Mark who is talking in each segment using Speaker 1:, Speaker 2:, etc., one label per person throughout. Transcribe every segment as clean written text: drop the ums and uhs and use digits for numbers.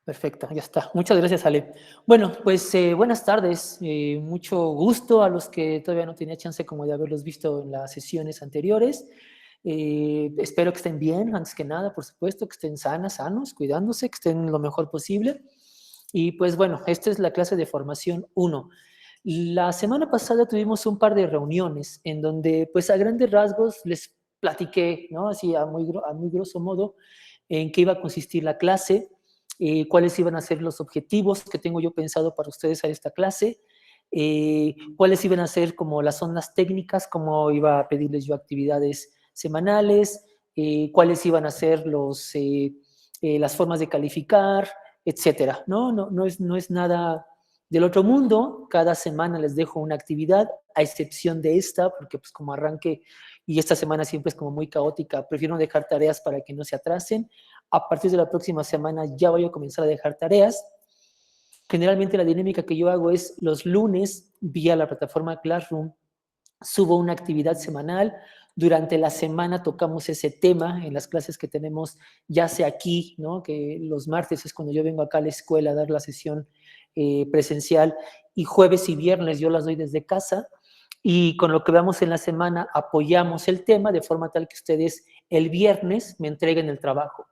Speaker 1: Perfecto, ya está. Muchas gracias, Ale. Bueno, pues buenas tardes. Mucho gusto a los que todavía no tenía chance como de haberlos visto en las sesiones anteriores. Espero que estén bien, antes que nada, por supuesto, que estén sanas, sanos, cuidándose, que estén lo mejor posible. Y pues bueno, esta es la clase de formación 1. La semana pasada tuvimos un par de reuniones en donde pues a grandes rasgos les platiqué, ¿no? Así a muy grosso modo, en qué iba a consistir la clase, cuáles iban a ser los objetivos que tengo yo pensado para ustedes a esta clase, cuáles iban a ser como las zonas técnicas, cómo iba a pedirles yo actividades semanales, cuáles iban a ser las formas de calificar, etcétera. No es nada del otro mundo. Cada semana les dejo una actividad, a excepción de esta, porque pues como arranque y esta semana siempre es como muy caótica, prefiero no dejar tareas para que no se atrasen. A partir de la próxima semana ya voy a comenzar a dejar tareas. Generalmente la dinámica que yo hago es los lunes vía la plataforma Classroom subo una actividad semanal. Durante la semana tocamos ese tema en las clases que tenemos, ya sea aquí, ¿no? Que los martes es cuando yo vengo acá a la escuela a dar la sesión presencial, y jueves y viernes yo las doy desde casa, y con lo que veamos en la semana apoyamos el tema de forma tal que ustedes el viernes me entreguen el trabajo.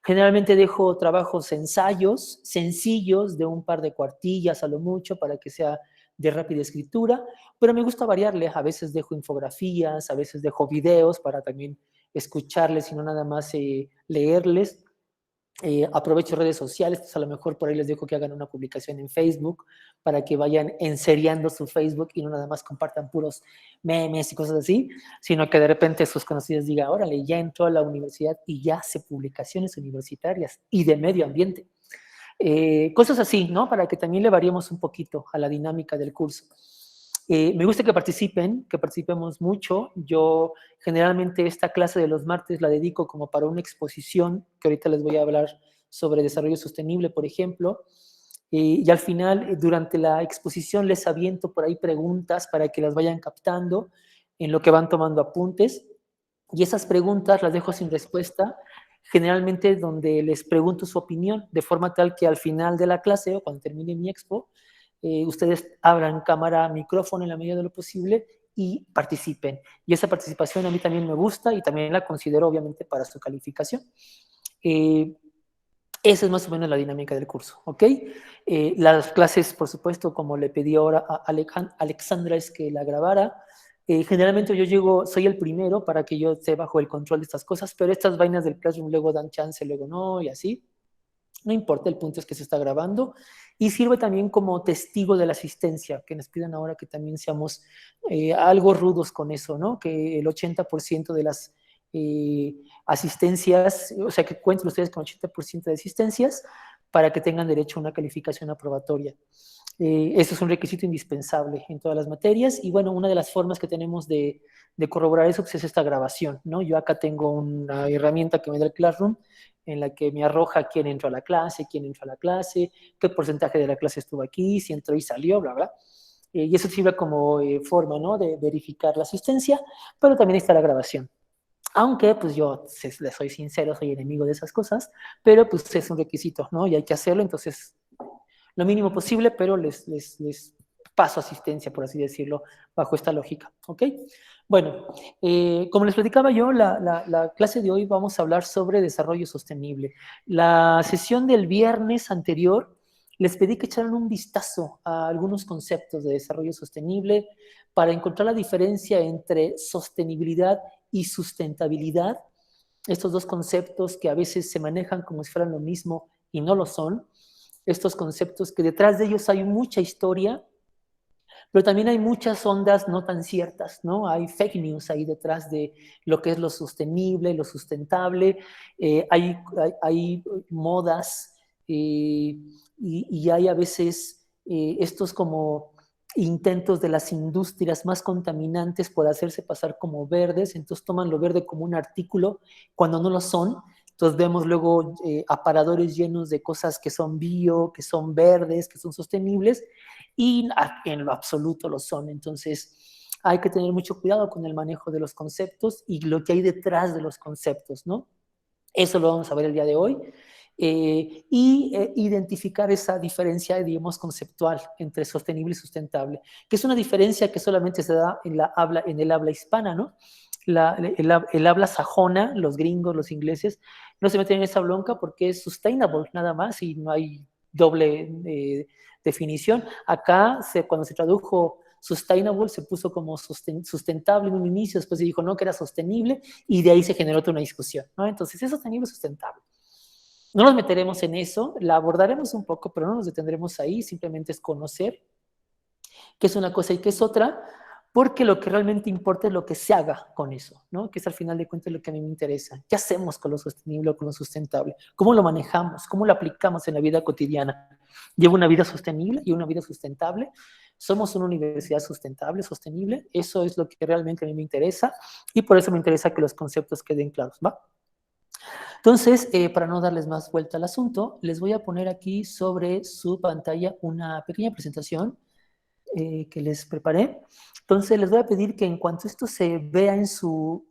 Speaker 1: Generalmente dejo trabajos, ensayos sencillos de un par de cuartillas a lo mucho para que sea de rápida escritura, pero me gusta variarle. A veces dejo infografías, a veces dejo videos para también escucharles y no nada más leerles. Aprovecho redes sociales, pues a lo mejor por ahí les dejo que hagan una publicación en Facebook para que vayan enseriando su Facebook y no nada más compartan puros memes y cosas así, sino que de repente sus conocidos digan, órale, ya entró a la universidad y ya hace publicaciones universitarias y de medio ambiente. Cosas así, ¿no? Para que también le variemos un poquito a la dinámica del curso. Me gusta que participen, que participemos mucho. Yo generalmente esta clase de los martes la dedico como para una exposición, que ahorita les voy a hablar sobre desarrollo sostenible, por ejemplo. Y al final, durante la exposición, les aviento por ahí preguntas para que las vayan captando en lo que van tomando apuntes. Y esas preguntas las dejo sin respuesta, generalmente donde les pregunto su opinión, de forma tal que al final de la clase o cuando termine mi expo, ustedes abran cámara, micrófono en la medida de lo posible y participen. Y esa participación a mí también me gusta y también la considero obviamente para su calificación. Eh, Esa es más o menos la dinámica del curso, ¿ok? Las clases, por supuesto, como le pedí ahora a Alexandra es que la grabara. Generalmente yo llego, soy el primero para que yo esté bajo el control de estas cosas, pero estas vainas del Classroom luego dan chance, luego no, y así. No importa, el punto es que se está grabando y sirve también como testigo de la asistencia, que nos pidan ahora que también seamos algo rudos con eso, ¿no? Que el 80% de las asistencias, o sea, que cuenten ustedes con 80% de asistencias para que tengan derecho a una calificación aprobatoria. Eso es un requisito indispensable en todas las materias y bueno, una de las formas que tenemos de corroborar eso pues, es esta grabación, ¿no? Yo acá tengo una herramienta que me da el Classroom en la que me arroja quién entró a la clase, quién entró a la clase, qué porcentaje de la clase estuvo aquí, si entró y salió, bla, bla. Y eso sirve como forma, ¿no? De verificar la asistencia, pero también está la grabación. Aunque, pues yo les soy sincero, soy enemigo de esas cosas, pero pues es un requisito, ¿no? Y hay que hacerlo, entonces lo mínimo posible, pero les paso asistencia, por así decirlo, bajo esta lógica, ¿ok? Bueno, como les platicaba yo, la clase de hoy vamos a hablar sobre desarrollo sostenible. La sesión del viernes anterior les pedí que echaran un vistazo a algunos conceptos de desarrollo sostenible para encontrar la diferencia entre sostenibilidad y sustentabilidad, estos dos conceptos que a veces se manejan como si fueran lo mismo y no lo son, estos conceptos que detrás de ellos hay mucha historia, pero también hay muchas ondas no tan ciertas, ¿no? Hay fake news ahí detrás de lo que es lo sostenible, lo sustentable, hay modas y hay a veces estos como intentos de las industrias más contaminantes por hacerse pasar como verdes, entonces toman lo verde como un artículo cuando no lo son. Entonces vemos luego aparadores llenos de cosas que son bio, que son verdes, que son sostenibles, y en lo absoluto lo son. Entonces hay que tener mucho cuidado con el manejo de los conceptos y lo que hay detrás de los conceptos, ¿no? Eso lo vamos a ver el día de hoy. identificar esa diferencia, digamos, conceptual entre sostenible y sustentable, que es una diferencia que solamente se da en el habla hispana, ¿no? El habla sajona, los gringos, los ingleses, no se meten en esa bronca porque es sustainable nada más y no hay doble definición. Acá, cuando se tradujo sustainable, se puso como sustentable en un inicio, después se dijo no, que era sostenible, y de ahí se generó toda una discusión, ¿no? Entonces, ¿es sostenible o sustentable? No nos meteremos en eso, la abordaremos un poco, pero no nos detendremos ahí, simplemente es conocer qué es una cosa y qué es otra, porque lo que realmente importa es lo que se haga con eso, ¿no? Que es al final de cuentas lo que a mí me interesa. ¿Qué hacemos con lo sostenible o con lo sustentable? ¿Cómo lo manejamos? ¿Cómo lo aplicamos en la vida cotidiana? ¿Llevo una vida sostenible y una vida sustentable? ¿Somos una universidad sustentable, sostenible? Eso es lo que realmente a mí me interesa y por eso me interesa que los conceptos queden claros, ¿va? Entonces, para no darles más vuelta al asunto, les voy a poner aquí sobre su pantalla una pequeña presentación que les preparé. Entonces, les voy a pedir que en cuanto esto se vea en su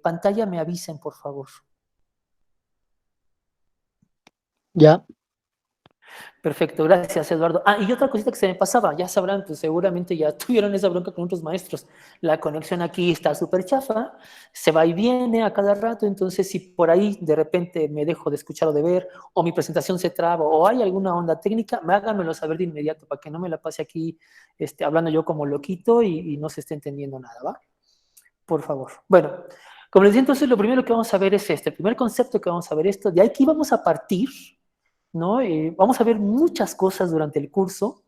Speaker 1: pantalla, me avisen, por favor.
Speaker 2: Ya.
Speaker 1: Perfecto, gracias, Eduardo. Ah, y otra cosita que se me pasaba, ya sabrán, pues seguramente ya tuvieron esa bronca con otros maestros. La conexión aquí está súper chafa, se va y viene a cada rato, entonces si por ahí de repente me dejo de escuchar o de ver, o mi presentación se traba, o hay alguna onda técnica, háganmelo saber de inmediato para que no me la pase aquí hablando yo como loquito y no se esté entendiendo nada, ¿va? Por favor. Bueno, como les decía, entonces lo primero que vamos a ver es el primer concepto que vamos a ver de aquí vamos a partir, ¿no? Vamos a ver muchas cosas durante el curso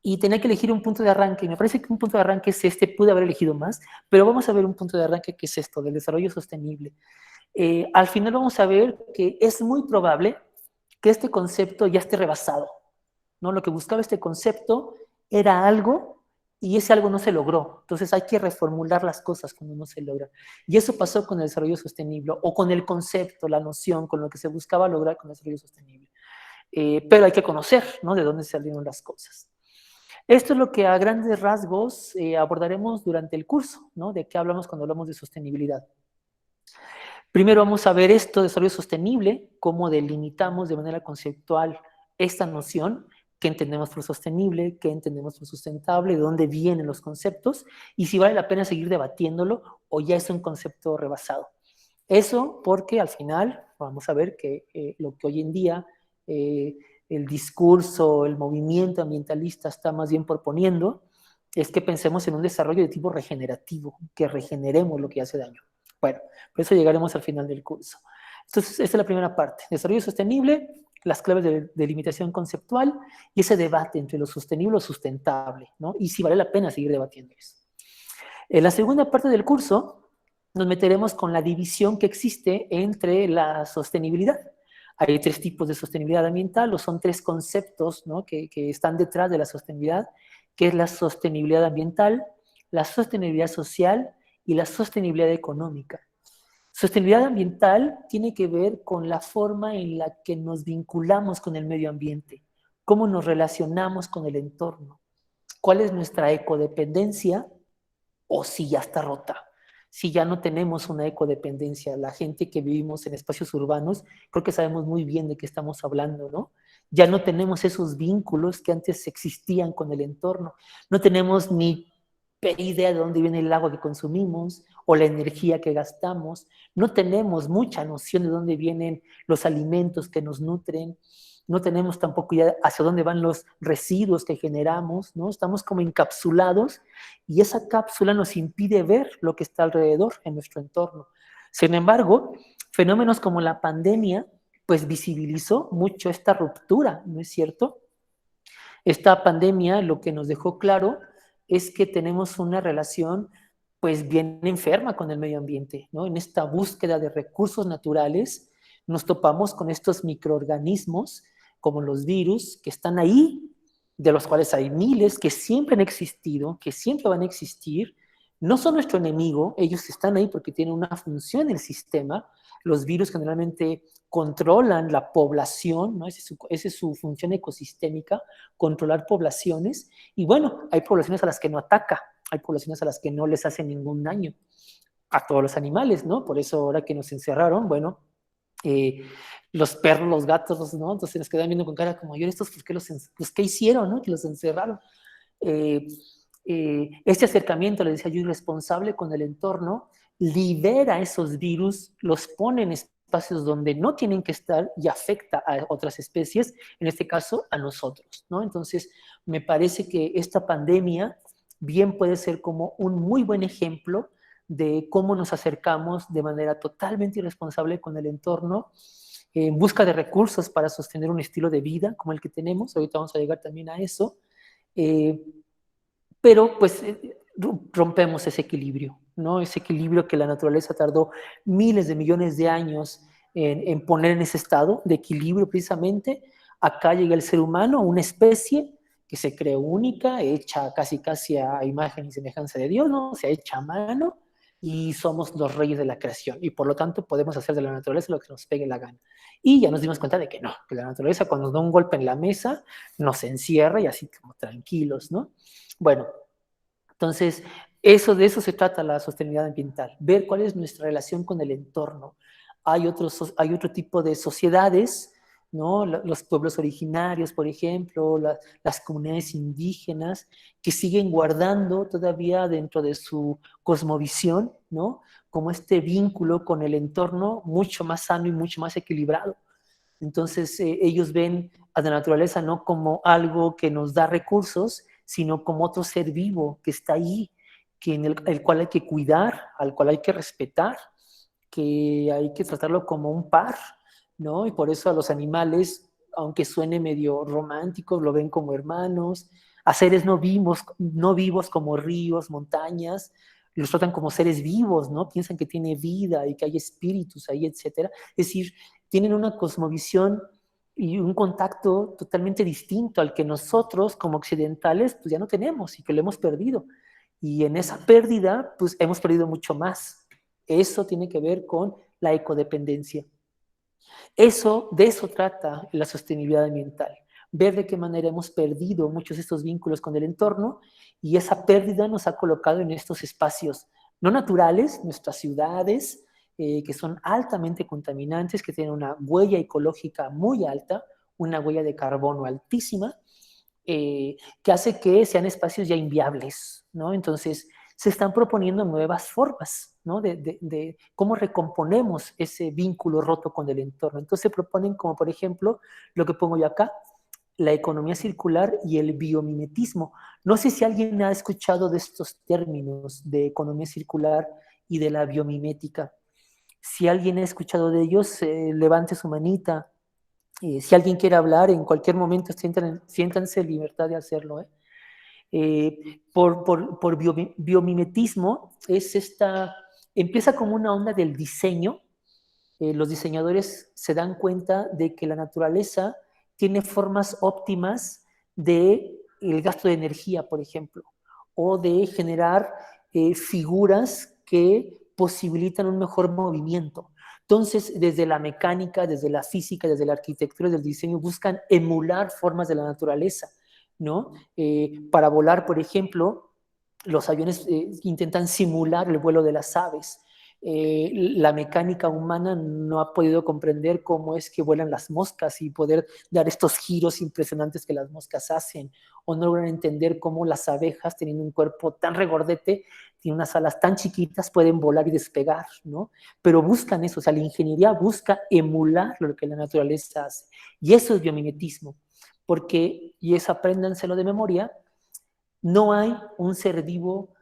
Speaker 1: y tenía que elegir un punto de arranque. Y me parece que un punto de arranque es pude haber elegido más, pero vamos a ver un punto de arranque que es esto, del desarrollo sostenible. Al final vamos a ver que es muy probable que este concepto ya esté rebasado, ¿no? Lo que buscaba este concepto era algo y ese algo no se logró. Entonces hay que reformular las cosas cuando no se logra. Y eso pasó con el desarrollo sostenible o con el concepto, la noción, con lo que se buscaba lograr con el desarrollo sostenible. Pero hay que conocer, ¿no? De dónde salieron las cosas. Esto es lo que a grandes rasgos abordaremos durante el curso, ¿no? De qué hablamos cuando hablamos de sostenibilidad. Primero vamos a ver esto de desarrollo sostenible, cómo delimitamos de manera conceptual esta noción, qué entendemos por sostenible, qué entendemos por sustentable, de dónde vienen los conceptos y si vale la pena seguir debatiéndolo o ya es un concepto rebasado. Eso porque al final vamos a ver que lo que hoy en día el discurso, el movimiento ambientalista está más bien proponiendo es que pensemos en un desarrollo de tipo regenerativo, que regeneremos lo que hace daño. Bueno, por eso llegaremos al final del curso. Entonces, esta es la primera parte. Desarrollo sostenible, las claves de limitación conceptual y ese debate entre lo sostenible y lo sustentable, ¿no? Y si vale la pena seguir debatiendo eso. En la segunda parte del curso nos meteremos con la división que existe entre la sostenibilidad. Hay tres tipos de sostenibilidad ambiental, o son tres conceptos, ¿no? que están detrás de la sostenibilidad, que es la sostenibilidad ambiental, la sostenibilidad social y la sostenibilidad económica. Sostenibilidad ambiental tiene que ver con la forma en la que nos vinculamos con el medio ambiente, cómo nos relacionamos con el entorno, cuál es nuestra ecodependencia o si ya está rota, si ya no tenemos una ecodependencia. La gente que vivimos en espacios urbanos, creo que sabemos muy bien de qué estamos hablando, ¿no? Ya no tenemos esos vínculos que antes existían con el entorno, no tenemos ni idea de dónde viene el agua que consumimos o la energía que gastamos, no tenemos mucha noción de dónde vienen los alimentos que nos nutren, no tenemos tampoco idea hacia dónde van los residuos que generamos, ¿no? Estamos como encapsulados y esa cápsula nos impide ver lo que está alrededor en nuestro entorno. Sin embargo, fenómenos como la pandemia, pues visibilizó mucho esta ruptura, ¿no es cierto? Esta pandemia lo que nos dejó claro es que tenemos una relación pues bien enferma con el medio ambiente, ¿no? En esta búsqueda de recursos naturales nos topamos con estos microorganismos como los virus que están ahí, de los cuales hay miles que siempre han existido, que siempre van a existir, no son nuestro enemigo, ellos están ahí porque tienen una función en el sistema. Los virus generalmente controlan la población, ¿no? Esa es su función ecosistémica, controlar poblaciones. Y bueno, hay poblaciones a las que no ataca, hay poblaciones a las que no les hace ningún daño, a todos los animales, ¿no? Por eso ahora que nos encerraron, bueno, eh, los perros, los gatos, ¿no? Entonces nos quedan viendo con cara como, yo estos, pues, ¿qué hicieron, no? Que los encerraron. Este acercamiento, le decía yo, irresponsable con el entorno, libera esos virus, los pone en espacios donde no tienen que estar y afecta a otras especies, en este caso a nosotros, ¿no? Entonces, me parece que esta pandemia bien puede ser como un muy buen ejemplo de cómo nos acercamos de manera totalmente irresponsable con el entorno, en busca de recursos para sostener un estilo de vida como el que tenemos. Ahorita vamos a llegar también a eso. Eh, pero pues rompemos ese equilibrio, ¿no? Ese equilibrio que la naturaleza tardó miles de millones de años en poner en ese estado de equilibrio precisamente. Acá llega el ser humano, una especie que se creó única, hecha casi casi a imagen y semejanza de Dios, ¿no? Se ha hecho a mano y somos los reyes de la creación y por lo tanto podemos hacer de la naturaleza lo que nos pegue la gana. Y ya nos dimos cuenta de que no, que la naturaleza cuando nos da un golpe en la mesa nos encierra y así como tranquilos, ¿no? Bueno, entonces, de eso se trata la sostenibilidad ambiental, ver cuál es nuestra relación con el entorno. Hay otro tipo de sociedades, ¿no? Los pueblos originarios, por ejemplo, las comunidades indígenas, que siguen guardando todavía dentro de su cosmovisión, ¿no? Como este vínculo con el entorno mucho más sano y mucho más equilibrado. Entonces, ellos ven a la naturaleza no como algo que nos da recursos, sino como otro ser vivo que está ahí, el cual hay que cuidar, al cual hay que respetar, que hay que tratarlo como un par, ¿no? Y por eso a los animales, aunque suene medio romántico, lo ven como hermanos, a seres no vivos como ríos, montañas, los tratan como seres vivos, ¿no? Piensan que tiene vida y que hay espíritus ahí, etcétera. Es decir, tienen una cosmovisión y un contacto totalmente distinto al que nosotros como occidentales pues ya no tenemos y que lo hemos perdido. Y en esa pérdida pues hemos perdido mucho más. Eso tiene que ver con la ecodependencia. De eso trata la sostenibilidad ambiental. Ver de qué manera hemos perdido muchos de estos vínculos con el entorno y esa pérdida nos ha colocado en estos espacios no naturales, nuestras ciudades, que son altamente contaminantes, que tienen una huella ecológica muy alta, una huella de carbono altísima, que hace que sean espacios ya inviables, ¿no? Entonces, se están proponiendo nuevas formas, ¿no? De cómo recomponemos ese vínculo roto con el entorno. Entonces, se proponen como, por ejemplo, lo que pongo yo acá, la economía circular y el biomimetismo. No sé si alguien ha escuchado de estos términos de economía circular y de la biomimética. Si alguien ha escuchado de ellos, levante su manita. Si alguien quiere hablar, en cualquier momento siéntanse en libertad de hacerlo. Por biomimetismo, empieza como una onda del diseño. Los diseñadores se dan cuenta de que la naturaleza tiene formas óptimas de el gasto de energía, por ejemplo, o de generar figuras que posibilitan un mejor movimiento. Entonces, desde la mecánica, desde la física, desde la arquitectura, desde el diseño, buscan emular formas de la naturaleza, ¿no? Para volar, por ejemplo, los aviones intentan simular el vuelo de las aves. La mecánica humana no ha podido comprender cómo es que vuelan las moscas y poder dar estos giros impresionantes que las moscas hacen, o no logran entender cómo las abejas, teniendo un cuerpo tan regordete, tienen unas alas tan chiquitas, pueden volar y despegar, ¿no? Pero buscan eso, o sea, la ingeniería busca emular lo que la naturaleza hace, y eso es biomimetismo, porque, y eso apréndanselo de memoria, no hay un ser vivo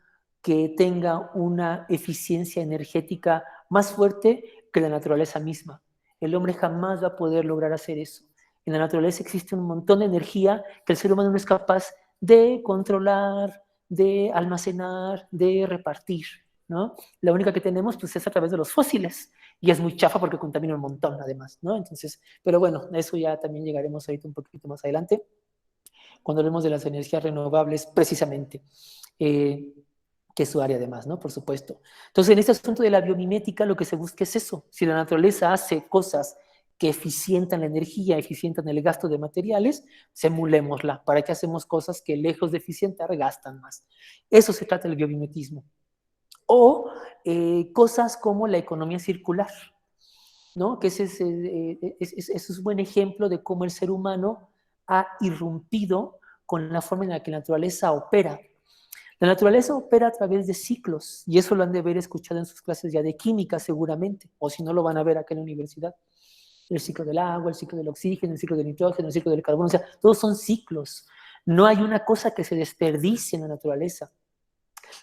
Speaker 1: que tenga una eficiencia energética más fuerte que la naturaleza misma. El hombre jamás va a poder lograr hacer eso. En la naturaleza existe un montón de energía que el ser humano no es capaz de controlar, de almacenar, de repartir, ¿no? La única que tenemos pues, es a través de los fósiles y es muy chafa porque contamina un montón además, ¿no? Entonces, pero bueno, a eso ya también llegaremos ahorita un poquito más adelante cuando hablemos de las energías renovables precisamente, que es su área además, ¿no? Por supuesto. Entonces, en este asunto de la biomimética, lo que se busca es eso. Si la naturaleza hace cosas que eficientan la energía, eficientan el gasto de materiales, simulémosla. ¿Para qué hacemos cosas que lejos de eficientar gastan más? Eso se trata del biomimetismo. O cosas como la economía circular. ¿no? Que ese es un buen ejemplo de cómo el ser humano ha irrumpido con la forma en la que la naturaleza opera. La naturaleza opera a través de ciclos, y eso lo han de haber escuchado en sus clases ya de química seguramente, o si no lo van a ver acá en la universidad. El ciclo del agua, el ciclo del oxígeno, el ciclo del nitrógeno, el ciclo del carbono, o sea, todos son ciclos. No hay una cosa que se desperdicie en la naturaleza.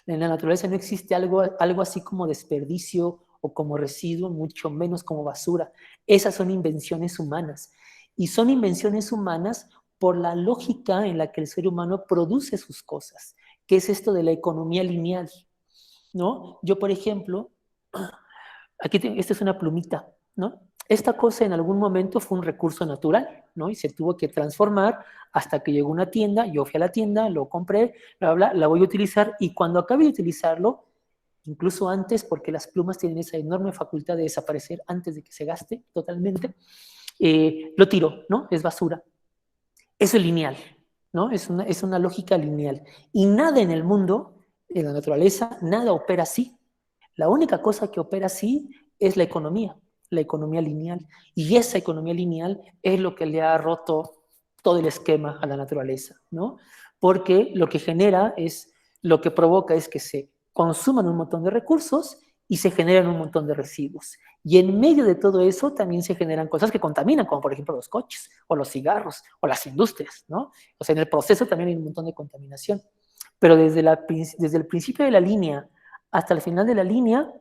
Speaker 1: En la naturaleza no existe algo así como desperdicio o como residuo, mucho menos como basura. Esas son invenciones humanas. Y son invenciones humanas por la lógica en la que el ser humano produce sus cosas, que es esto de la economía lineal, ¿no? Yo, por ejemplo, aquí esta es una plumita, ¿no? Esta cosa en algún momento fue un recurso natural, ¿no? Y se tuvo que transformar hasta que llegó una tienda, yo fui a la tienda, lo compré, bla, bla, la voy a utilizar y cuando acabe de utilizarlo, incluso antes, porque las plumas tienen esa enorme facultad de desaparecer antes de que se gaste totalmente, lo tiro, ¿no? Es basura. Eso es lineal, ¿no? Es una lógica lineal. Y nada en el mundo, en la naturaleza, nada opera así. La única cosa que opera así es la economía lineal. Y esa economía lineal es lo que le ha roto todo el esquema a la naturaleza, ¿no? Porque lo que genera es, lo que provoca es que se consuman un montón de recursos y se generan un montón de residuos. Y en medio de todo eso también se generan cosas que contaminan, como por ejemplo los coches, o los cigarros, o las industrias, ¿no? O sea, en el proceso también hay un montón de contaminación. Pero desde el principio de la línea hasta el final de la línea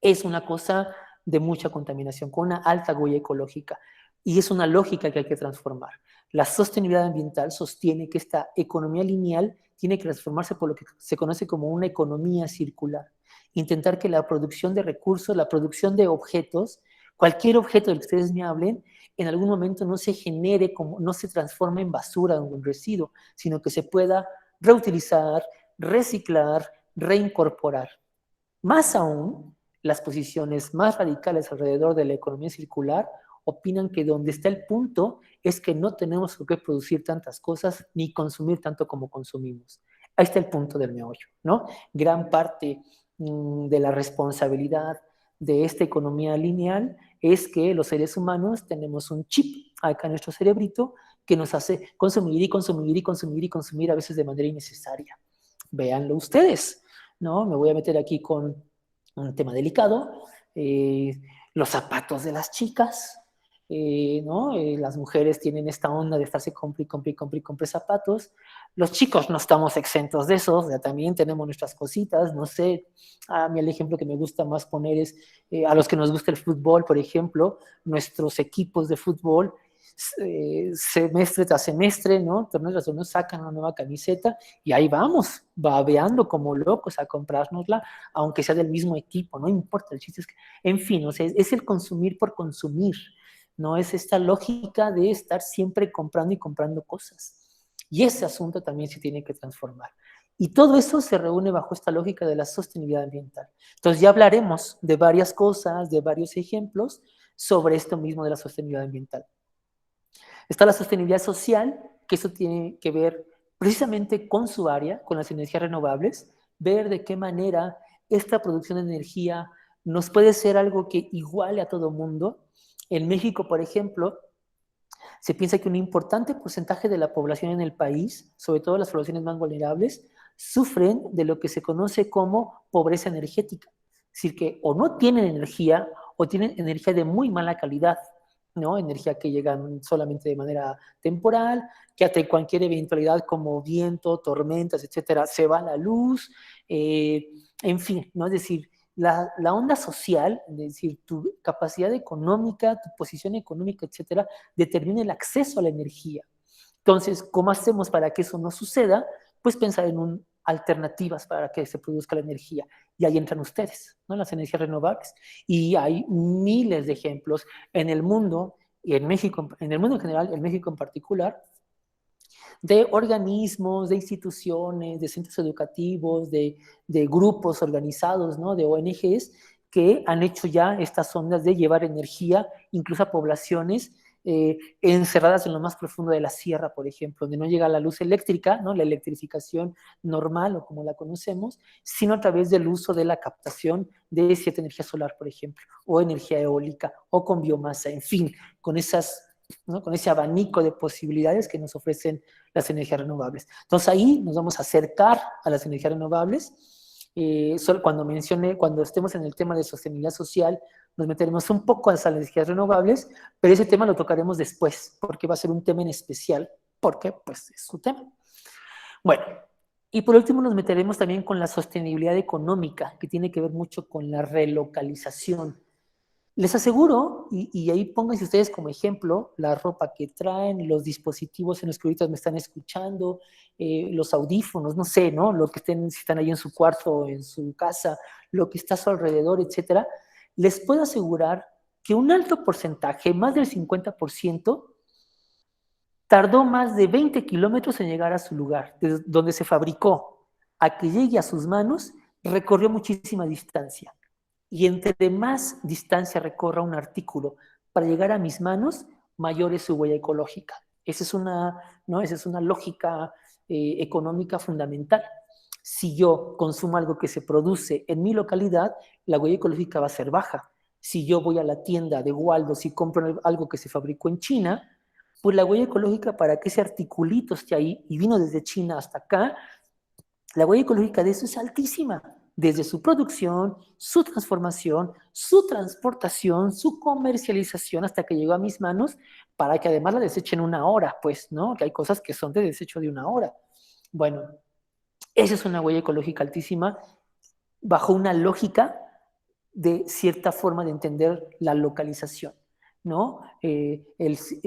Speaker 1: es una cosa de mucha contaminación, con una alta huella ecológica. Y es una lógica que hay que transformar. La sostenibilidad ambiental sostiene que esta economía lineal tiene que transformarse por lo que se conoce como una economía circular. Intentar que la producción de recursos, la producción de objetos, cualquier objeto del que ustedes me hablen, en algún momento no se genere, como, no se transforme en basura o en residuo, sino que se pueda reutilizar, reciclar, reincorporar. Más aún, las posiciones más radicales alrededor de la economía circular opinan que donde está el punto es que no tenemos por qué producir tantas cosas ni consumir tanto como consumimos. Ahí está el punto del meollo, ¿no? Gran parte de la responsabilidad de esta economía lineal es que los seres humanos tenemos un chip acá en nuestro cerebrito que nos hace consumir y consumir y consumir y consumir a veces de manera innecesaria. Véanlo ustedes, ¿no? Me voy a meter aquí con un tema delicado, los zapatos de las chicas, ¿no? Las mujeres tienen esta onda de estarse compre zapatos. Los chicos no estamos exentos de eso, o sea, también tenemos nuestras cositas, no sé. A mí el ejemplo que me gusta más poner es a los que nos gusta el fútbol, por ejemplo, nuestros equipos de fútbol semestre tras semestre, ¿no? Torneo tras torneo sacan una nueva camiseta y ahí vamos, babeando como locos a comprárnosla, aunque sea del mismo equipo, no importa, el chiste es que, en fin, o sea, es el consumir por consumir, no es esta lógica de estar siempre comprando y comprando cosas. Y ese asunto también se tiene que transformar. Y todo eso se reúne bajo esta lógica de la sostenibilidad ambiental. Entonces ya hablaremos de varias cosas, de varios ejemplos sobre esto mismo de la sostenibilidad ambiental. Está la sostenibilidad social, que eso tiene que ver precisamente con su área, con las energías renovables, ver de qué manera esta producción de energía nos puede ser algo que iguale a todo mundo. En México, por ejemplo, se piensa que un importante porcentaje de la población en el país, sobre todo las poblaciones más vulnerables, sufren de lo que se conoce como pobreza energética. Es decir, que o no tienen energía o tienen energía de muy mala calidad, ¿no? Energía que llega solamente de manera temporal, que ante cualquier eventualidad como viento, tormentas, etcétera, se va la luz, en fin, ¿no? Es decir, la onda social, es decir, tu capacidad económica, tu posición económica, etcétera, determina el acceso a la energía. Entonces, ¿cómo hacemos para que eso no suceda? Pues pensar en alternativas para que se produzca la energía. Y ahí entran ustedes, ¿no? Las energías renovables. Y hay miles de ejemplos en el mundo, y en México, en el mundo en general, en México en particular, de organismos, de instituciones, de centros educativos, de grupos organizados, ¿no? De ONGs que han hecho ya estas ondas de llevar energía incluso a poblaciones encerradas en lo más profundo de la sierra, por ejemplo, donde no llega la luz eléctrica, ¿no? La electrificación normal o como la conocemos, sino a través del uso de la captación de cierta energía solar, por ejemplo, o energía eólica, o con biomasa, en fin, con esas, ¿no? Con ese abanico de posibilidades que nos ofrecen las energías renovables. Entonces ahí nos vamos a acercar a las energías renovables. Solo cuando estemos en el tema de sostenibilidad social, nos meteremos un poco a las energías renovables, pero ese tema lo tocaremos después, porque va a ser un tema en especial, porque pues es su tema. Bueno, y por último nos meteremos también con la sostenibilidad económica, que tiene que ver mucho con la relocalización. Les aseguro, y ahí pónganse ustedes como ejemplo, la ropa que traen, los dispositivos en los que ahorita me están escuchando, los audífonos, no sé, ¿no? Lo que estén, si están ahí en su cuarto o en su casa, lo que está a su alrededor, etcétera. Les puedo asegurar que un alto porcentaje, más del 50%, tardó más de 20 kilómetros en llegar a su lugar, desde donde se fabricó, a que llegue a sus manos, recorrió muchísima distancia. Y entre más distancia recorra un artículo para llegar a mis manos, mayor es su huella ecológica. Esa es una, ¿no? Esa es una lógica económica fundamental. Si yo consumo algo que se produce en mi localidad, la huella ecológica va a ser baja. Si yo voy a la tienda de Waldos y compro algo que se fabricó en China, pues la huella ecológica para que ese articulito esté ahí y vino desde China hasta acá, la huella ecológica de eso es altísima, desde su producción, su transformación, su transportación, su comercialización hasta que llegó a mis manos, para que además la desechen una hora, pues, ¿no? Que hay cosas que son de desecho de una hora. Bueno, esa es una huella ecológica altísima bajo una lógica de cierta forma de entender la localización, ¿no?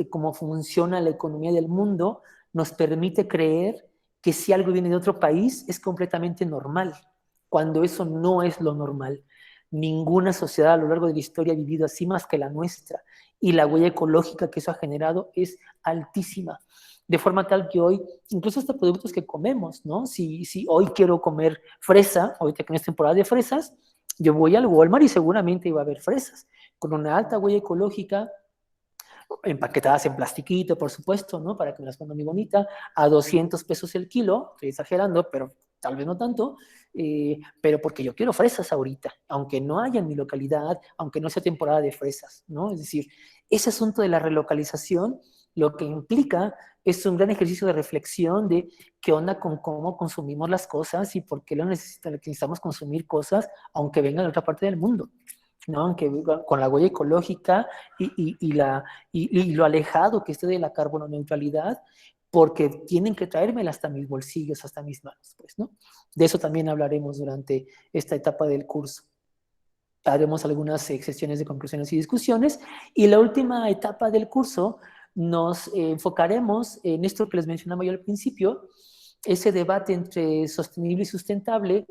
Speaker 1: Cómo funciona la economía del mundo nos permite creer que si algo viene de otro país es completamente normal, cuando eso no es lo normal. Ninguna sociedad a lo largo de la historia ha vivido así más que la nuestra, y la huella ecológica que eso ha generado es altísima. De forma tal que hoy, incluso hasta productos que comemos, ¿no? Si hoy quiero comer fresa, ahorita que no es temporada de fresas, yo voy al Walmart y seguramente iba a haber fresas, con una alta huella ecológica, empaquetadas en plastiquito, por supuesto, ¿no? Para que me las ponga muy bonita, a 200 pesos el kilo, estoy exagerando, pero tal vez no tanto, pero porque yo quiero fresas ahorita, aunque no haya en mi localidad, aunque no sea temporada de fresas, ¿no? Es decir, ese asunto de la relocalización lo que implica es un gran ejercicio de reflexión de qué onda con cómo consumimos las cosas y por qué necesitamos consumir cosas aunque vengan de otra parte del mundo, ¿no? Aunque con la huella ecológica y lo alejado que esté de la carbono neutralidad, porque tienen que traérmela hasta mis bolsillos, hasta mis manos, pues, ¿no? De eso también hablaremos durante esta etapa del curso. Haremos algunas sesiones de conclusiones y discusiones, y la última etapa del curso nos enfocaremos en esto que les mencionaba yo al principio. Ese debate entre sostenible y sustentable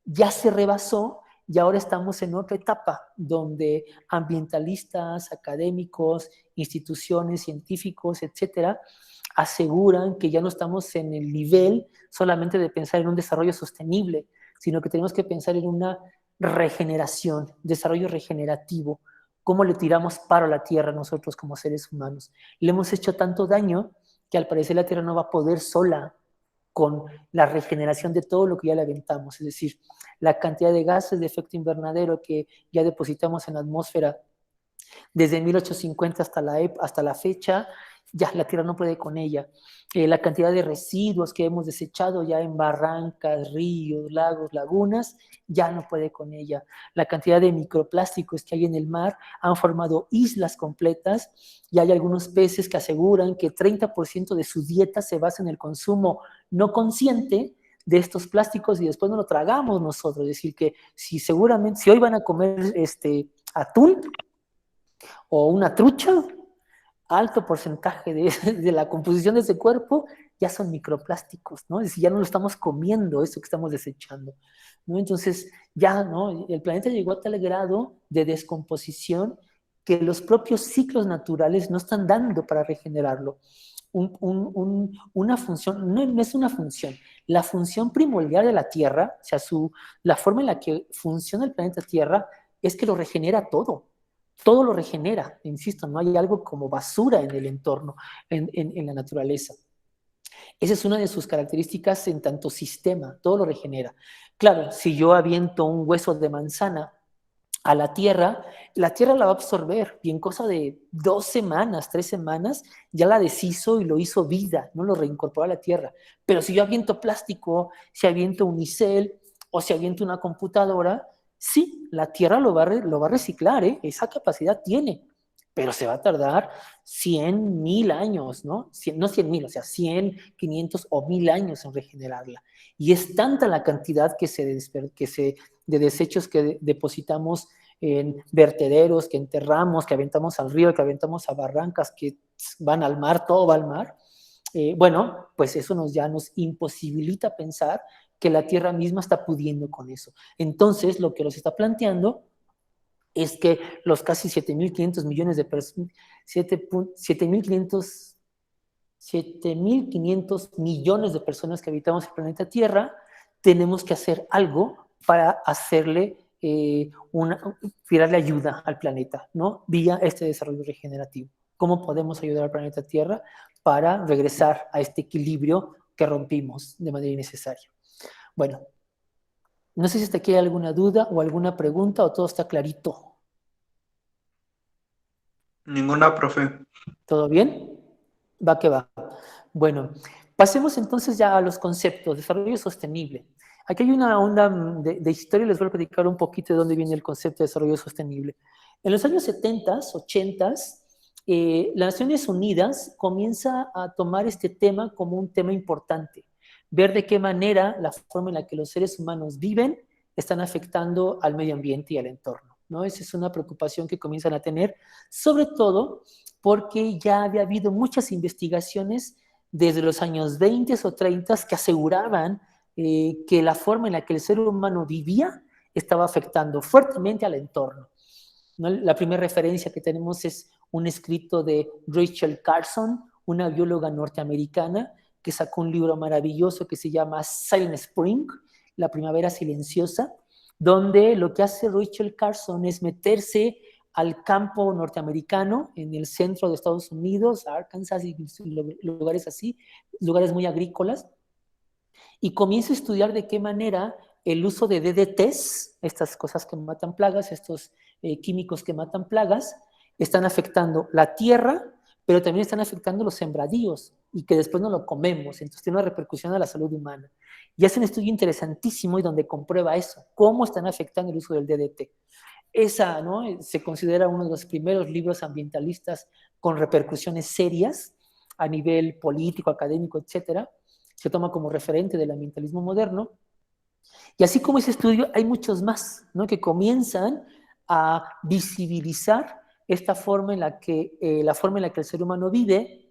Speaker 1: ya se rebasó y ahora estamos en otra etapa donde ambientalistas, académicos, instituciones, científicos, etcétera, aseguran que ya no estamos en el nivel solamente de pensar en un desarrollo sostenible, sino que tenemos que pensar en una regeneración, desarrollo regenerativo. ¿Cómo le tiramos paro a la Tierra nosotros como seres humanos? Le hemos hecho tanto daño que al parecer la Tierra no va a poder sola con la regeneración de todo lo que ya le aventamos, es decir, la cantidad de gases de efecto invernadero que ya depositamos en la atmósfera desde 1850 hasta la fecha, ya la Tierra no puede con ella. La cantidad de residuos que hemos desechado ya en barrancas, ríos, lagos, lagunas, ya no puede con ella. La cantidad de microplásticos que hay en el mar han formado islas completas, y hay algunos peces que aseguran que 30% de su dieta se basa en el consumo no consciente de estos plásticos y después no lo tragamos nosotros. Es decir, que si hoy van a comer atún o una trucha, alto porcentaje de la composición de ese cuerpo ya son microplásticos, ¿no? Es decir, ya no lo estamos comiendo, eso que estamos desechando, ¿no? Entonces, ya, ¿no? El planeta llegó a tal grado de descomposición que los propios ciclos naturales no están dando para regenerarlo. Una función, no es una función, la función primordial de la Tierra, o sea, la forma en la que funciona el planeta Tierra es que lo regenera todo. todo lo regenera, insisto, no hay algo como basura en el entorno, en la naturaleza. Esa es una de sus características en tanto sistema, todo lo regenera. Claro, si yo aviento un hueso de manzana a la tierra la va a absorber y en cosa de 2 semanas, 3 semanas, ya la deshizo y lo hizo vida, no lo reincorporó a la tierra. Pero si yo aviento plástico, si aviento unicel o si aviento una computadora, sí, la tierra lo va a reciclar, ¿eh? Esa capacidad tiene, pero se va a tardar 100.000 años, ¿no? 100, no 100.000, o sea, 100, 500 o 1000 años en regenerarla. Y es tanta la cantidad de desechos que depositamos en vertederos, que enterramos, que aventamos al río, que aventamos a barrancas, que van al mar, todo va al mar. Bueno, pues eso ya nos imposibilita pensar que la Tierra misma está pudiendo con eso. Entonces, lo que nos está planteando es que los casi 7.500 millones de personas, 7.500 millones de personas que habitamos el planeta Tierra, tenemos que hacer algo para hacerle tirarle ayuda al planeta, ¿no? Vía este desarrollo regenerativo. ¿Cómo podemos ayudar al planeta Tierra para regresar a este equilibrio que rompimos de manera innecesaria? Bueno, no sé si hasta aquí hay alguna duda o alguna pregunta o todo está clarito.
Speaker 3: Ninguna, profe.
Speaker 1: ¿Todo bien? Va que va. Bueno, pasemos entonces ya a los conceptos. Desarrollo sostenible. Aquí hay una onda de historia, les voy a platicar un poquito de dónde viene el concepto de desarrollo sostenible. En los años 70, 80, las Naciones Unidas comienza a tomar este tema como un tema importante, ver de qué manera la forma en la que los seres humanos viven están afectando al medio ambiente y al entorno, ¿no? Esa es una preocupación que comienzan a tener, sobre todo porque ya había habido muchas investigaciones desde los años 20 o 30 que aseguraban que la forma en la que el ser humano vivía estaba afectando fuertemente al entorno, ¿no? La primera referencia que tenemos es un escrito de Rachel Carson, una bióloga norteamericana, que sacó un libro maravilloso que se llama Silent Spring, la primavera silenciosa, donde lo que hace Rachel Carson es meterse al campo norteamericano, en el centro de Estados Unidos, Arkansas y lugares así, lugares muy agrícolas, y comienza a estudiar de qué manera el uso de DDTs, estas cosas que matan plagas, estos químicos que matan plagas, están afectando la tierra, pero también están afectando los sembradíos y que después no lo comemos, entonces tiene una repercusión a la salud humana. Y hace un estudio interesantísimo y donde comprueba eso, cómo están afectando el uso del DDT. Esa, ¿no? Se considera uno de los primeros libros ambientalistas con repercusiones serias a nivel político, académico, etcétera. Se toma como referente del ambientalismo moderno. Y así como ese estudio, hay muchos más, ¿no? Que comienzan a visibilizar esta forma en la que el ser humano vive,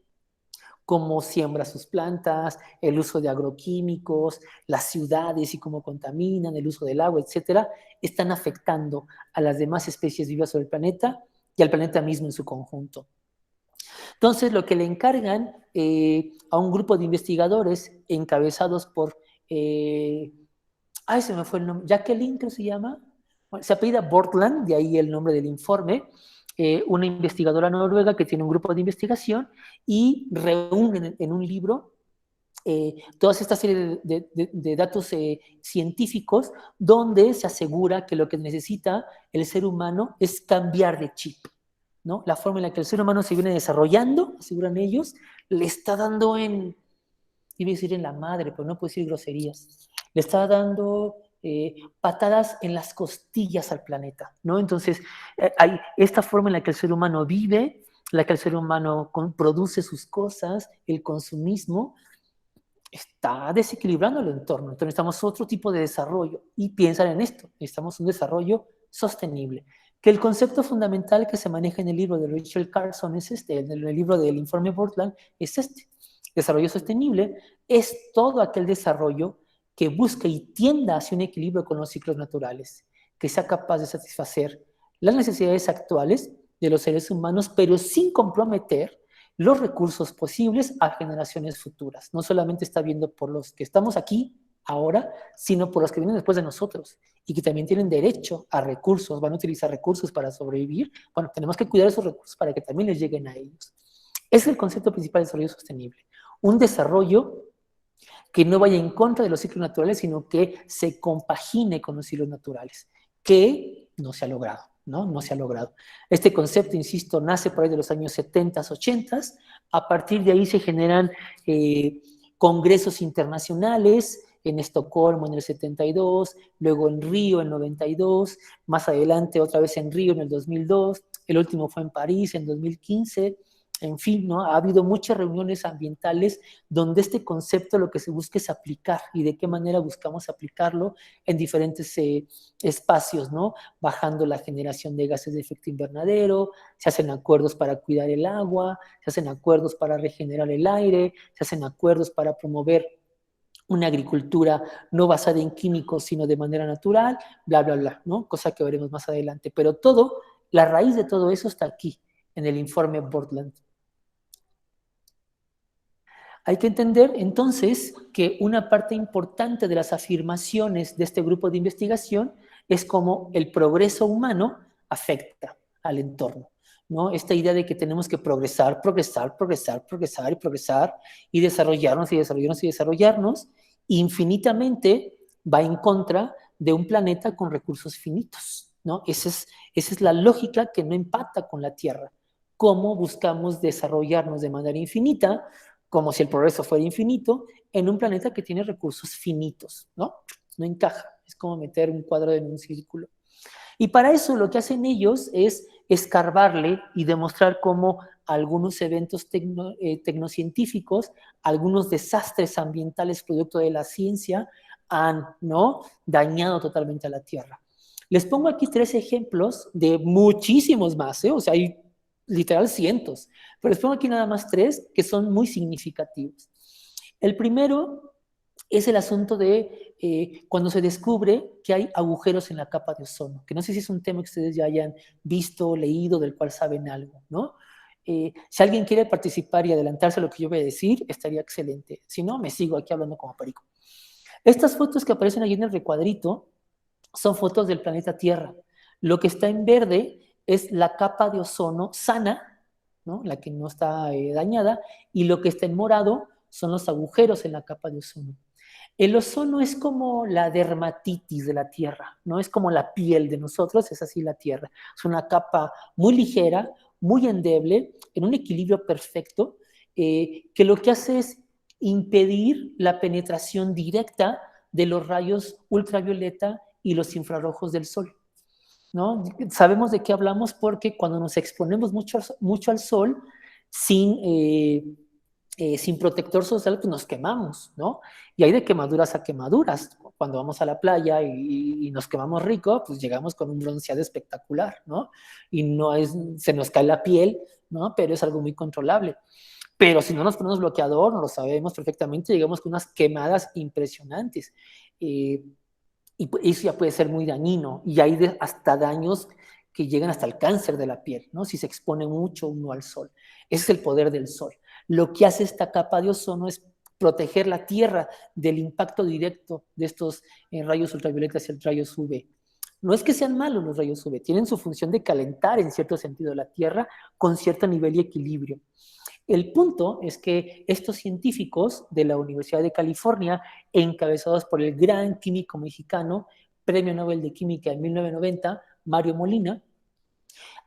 Speaker 1: cómo siembra sus plantas, el uso de agroquímicos, las ciudades y cómo contaminan, el uso del agua, etcétera, están afectando a las demás especies vivas sobre el planeta y al planeta mismo en su conjunto. Entonces, lo que le encargan a un grupo de investigadores encabezados por, se me fue el nombre, Jacqueline, ¿qué se llama? Bueno, se apellida Bortland, de ahí el nombre del informe, una investigadora noruega que tiene un grupo de investigación y reúnen en un libro toda esta serie de datos científicos donde se asegura que lo que necesita el ser humano es cambiar de chip, ¿no? La forma en la que el ser humano se viene desarrollando, aseguran ellos, le está dando iba a decir en la madre, pero no puedo decir groserías, le está dando patadas en las costillas al planeta, ¿no? Entonces, hay esta forma en la que el ser humano vive, en la que el ser humano produce sus cosas, el consumismo, está desequilibrando el entorno. Entonces necesitamos otro tipo de desarrollo y piensan en esto, necesitamos un desarrollo sostenible. Que el concepto fundamental que se maneja en el libro de Rachel Carson es este, en el libro del informe Bortland es este. Desarrollo sostenible es todo aquel desarrollo que busca y tienda hacia un equilibrio con los ciclos naturales, que sea capaz de satisfacer las necesidades actuales de los seres humanos, pero sin comprometer los recursos posibles a generaciones futuras. No solamente está viendo por los que estamos aquí, ahora, sino por los que vienen después de nosotros y que también tienen derecho a recursos, van a utilizar recursos para sobrevivir. Bueno, tenemos que cuidar esos recursos para que también les lleguen a ellos. Ese es el concepto principal de desarrollo sostenible. Un desarrollo que no vaya en contra de los ciclos naturales, sino que se compagine con los ciclos naturales, que no se ha logrado, ¿no? No se ha logrado. Este concepto, insisto, nace por ahí de los años 70, 80, a partir de ahí se generan congresos internacionales, en Estocolmo en el 72, luego en Río en el 92, más adelante otra vez en Río en el 2002, el último fue en París en 2015, en fin, ¿no? Ha habido muchas reuniones ambientales donde este concepto lo que se busca es aplicar y de qué manera buscamos aplicarlo en diferentes espacios, ¿no? Bajando la generación de gases de efecto invernadero, se hacen acuerdos para cuidar el agua, se hacen acuerdos para regenerar el aire, se hacen acuerdos para promover una agricultura no basada en químicos, sino de manera natural, bla, bla, bla, ¿no? Cosa que veremos más adelante. Pero todo, la raíz de todo eso está aquí, en el informe Brundtland. Hay que entender entonces que una parte importante de las afirmaciones de este grupo de investigación es cómo el progreso humano afecta al entorno, ¿no? Esta idea de que tenemos que progresar, progresar, progresar, progresar y progresar y desarrollarnos y desarrollarnos y desarrollarnos, infinitamente va en contra de un planeta con recursos finitos, ¿no? Esa es la lógica que no empata con la Tierra. Cómo buscamos desarrollarnos de manera infinita, como si el progreso fuera infinito, en un planeta que tiene recursos finitos, ¿no? No encaja, es como meter un cuadro en un círculo. Y para eso lo que hacen ellos es escarbarle y demostrar cómo algunos eventos tecnocientíficos, algunos desastres ambientales producto de la ciencia han, ¿no?, dañado totalmente a la Tierra. Les pongo aquí 3 ejemplos de muchísimos más, o sea, hay literal cientos, pero les pongo aquí nada más 3 que son muy significativos. El primero es el asunto de cuando se descubre que hay agujeros en la capa de ozono, que no sé si es un tema que ustedes ya hayan visto, leído, del cual saben algo, ¿no? Si alguien quiere participar y adelantarse a lo que yo voy a decir, estaría excelente. Si no, me sigo aquí hablando como perico. Estas fotos que aparecen allí en el recuadrito son fotos del planeta Tierra. Lo que está en verde es la capa de ozono sana, ¿no?, la que no está dañada, y lo que está en morado son los agujeros en la capa de ozono. El ozono es como la dermatitis de la Tierra, no es como la piel de nosotros, es así la Tierra. Es una capa muy ligera, muy endeble, en un equilibrio perfecto, que lo que hace es impedir la penetración directa de los rayos ultravioleta y los infrarrojos del sol, ¿no? Sabemos de qué hablamos porque cuando nos exponemos mucho al sol sin protector social, pues nos quemamos, ¿no? Y hay de quemaduras a quemaduras. Cuando vamos a la playa y nos quemamos rico, pues llegamos con un bronceado espectacular, ¿no? Y no es, se nos cae la piel, ¿no? Pero es algo muy controlable. Pero si no nos ponemos bloqueador, no lo sabemos perfectamente, llegamos con unas quemadas impresionantes. Y eso ya puede ser muy dañino. Y hay hasta daños que llegan hasta el cáncer de la piel, ¿no? Si se expone mucho uno al sol. Ese es el poder del sol. Lo que hace esta capa de ozono es proteger la Tierra del impacto directo de estos rayos ultravioletas y el rayos UV. No es que sean malos los rayos UV, tienen su función de calentar en cierto sentido la Tierra con cierto nivel y equilibrio. El punto es que estos científicos de la Universidad de California, encabezados por el gran químico mexicano, Premio Nobel de Química en 1990, Mario Molina,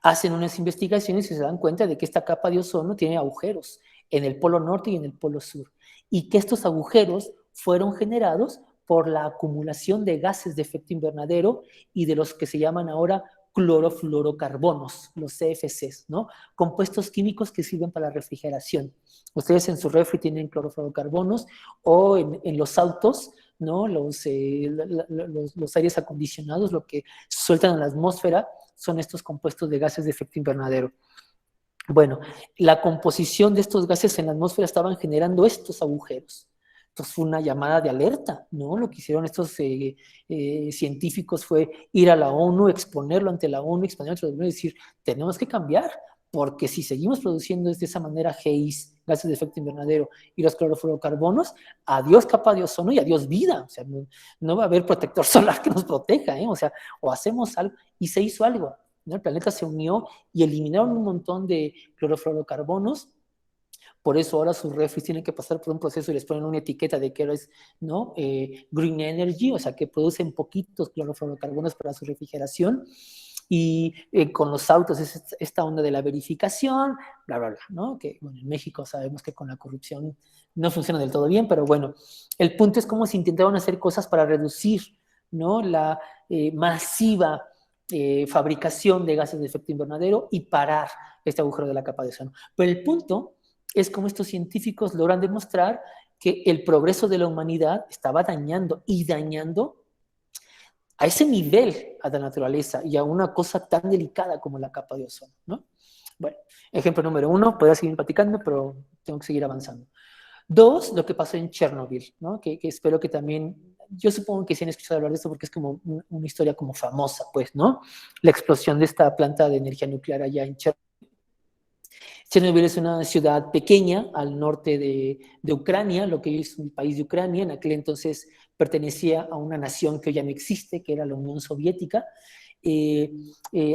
Speaker 1: hacen unas investigaciones y se dan cuenta de que esta capa de ozono tiene agujeros en el polo norte y en el polo sur, y que estos agujeros fueron generados por la acumulación de gases de efecto invernadero y de los que se llaman ahora clorofluorocarbonos, los CFCs, ¿no? Compuestos químicos que sirven para la refrigeración. Ustedes en su refri tienen clorofluorocarbonos o en los autos, ¿no? Los aires acondicionados, lo que sueltan a la atmósfera son estos compuestos de gases de efecto invernadero. Bueno, la composición de estos gases en la atmósfera estaban generando estos agujeros. Entonces fue una llamada de alerta, ¿no? Lo que hicieron estos científicos fue ir a la ONU, exponerlo ante la ONU, exponerlo ante la ONU y decir, tenemos que cambiar, porque si seguimos produciendo de esa manera GIs, gases de efecto invernadero y los clorofluorocarbonos, adiós capa de ozono y adiós vida. O sea, no va a haber protector solar que nos proteja, ¿eh? O sea, o hacemos algo, y se hizo algo, ¿no? El planeta se unió y eliminaron un montón de clorofluorocarbonos. Por eso ahora sus refris tienen que pasar por un proceso y les ponen una etiqueta de que es, ¿no? Green Energy, o sea, que producen poquitos clorofluorocarbonos para su refrigeración. Y con los autos es esta onda de la verificación, bla, bla, bla, ¿no? Que, bueno, en México sabemos que con la corrupción no funciona del todo bien, pero bueno, el punto es cómo se intentaron hacer cosas para reducir, ¿no? La masiva fabricación de gases de efecto invernadero y parar este agujero de la capa de ozono. Pero el punto es como estos científicos logran demostrar que el progreso de la humanidad estaba dañando y dañando a ese nivel a la naturaleza y a una cosa tan delicada como la capa de ozono, ¿no? Bueno, ejemplo número 1, podría seguir platicando, pero tengo que seguir avanzando. 2, lo que pasó en Chernobyl, ¿no? Que espero que también, yo supongo que sí han escuchado hablar de esto porque es como una historia como famosa, pues, ¿no? La explosión de esta planta de energía nuclear allá en Chernobyl. Chernobyl es una ciudad pequeña al norte de Ucrania, lo que hoy es un país de Ucrania. En aquel entonces pertenecía a una nación que hoy ya no existe, que era la Unión Soviética.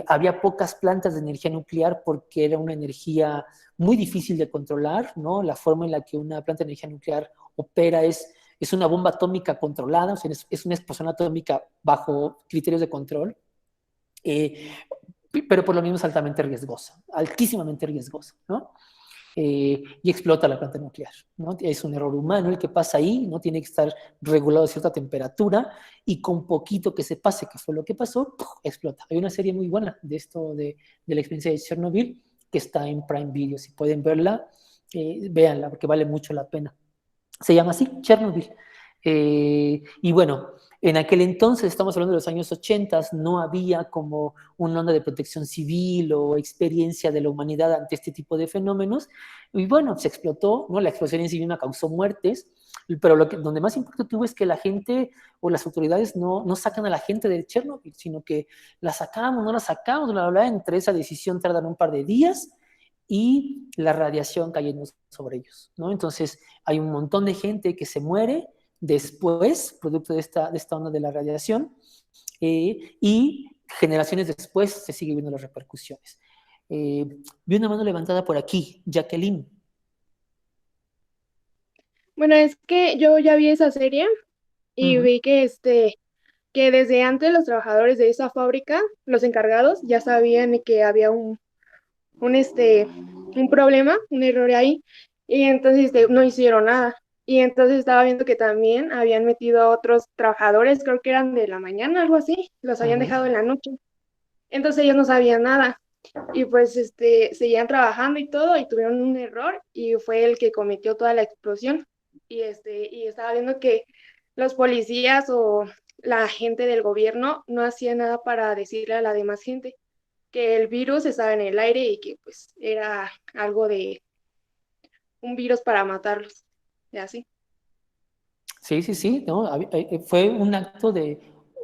Speaker 1: Había pocas plantas de energía nuclear porque era una energía muy difícil de controlar, ¿no? La forma en la que una planta de energía nuclear opera es una bomba atómica controlada, o sea, es una explosión atómica bajo criterios de control. Pero por lo mismo es altamente riesgosa, altísimamente riesgosa, ¿no? Y explota la planta nuclear, ¿no? Es un error humano el que pasa ahí, ¿no? Tiene que estar regulado a cierta temperatura y con poquito que se pase, que fue lo que pasó, ¡puf!, explota. Hay una serie muy buena de esto, de la experiencia de Chernobyl, que está en Prime Video. Si pueden verla, véanla, porque vale mucho la pena. Se llama así, Chernobyl. Y bueno, en aquel entonces, estamos hablando de los años 80, no había como una onda de protección civil o experiencia de la humanidad ante este tipo de fenómenos. Y bueno, se explotó, ¿no? La explosión en sí misma causó muertes, pero donde más impacto tuvo es que la gente o las autoridades no sacan a la gente de Chernobyl, sino que la sacamos, no la sacamos, bla, bla, bla. Entre esa decisión tardan un par de días y la radiación cayendo sobre ellos, ¿no? Entonces hay un montón de gente que se muere después, producto de esta onda de la radiación, y generaciones después se sigue viendo las repercusiones. Vi una mano levantada por aquí, Jacqueline.
Speaker 4: Bueno, es que yo ya vi esa serie y vi que que desde antes los trabajadores de esa fábrica, los encargados, ya sabían que había un problema, un error ahí, y entonces no hicieron nada. Y entonces estaba viendo que también habían metido a otros trabajadores, creo que eran de la mañana, algo así, los habían dejado en la noche. Entonces ellos no sabían nada. Y pues seguían trabajando y todo, y tuvieron un error, y fue el que cometió toda la explosión. Y estaba viendo que los policías o la gente del gobierno no hacía nada para decirle a la demás gente que el virus estaba en el aire y que pues era algo de un virus para matarlos, y así.
Speaker 1: Sí, sí, sí, ¿no? Fue un acto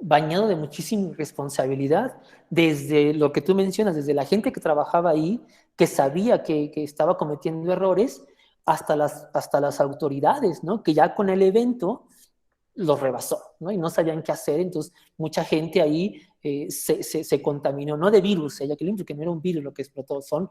Speaker 1: bañado de muchísima responsabilidad, desde lo que tú mencionas, desde la gente que trabajaba ahí, que sabía que estaba cometiendo errores, hasta las autoridades, ¿no? Que ya con el evento los rebasó, ¿no? Y no sabían qué hacer, entonces mucha gente ahí se contaminó, no de virus, Jacqueline, porque no era un virus lo que explotó, son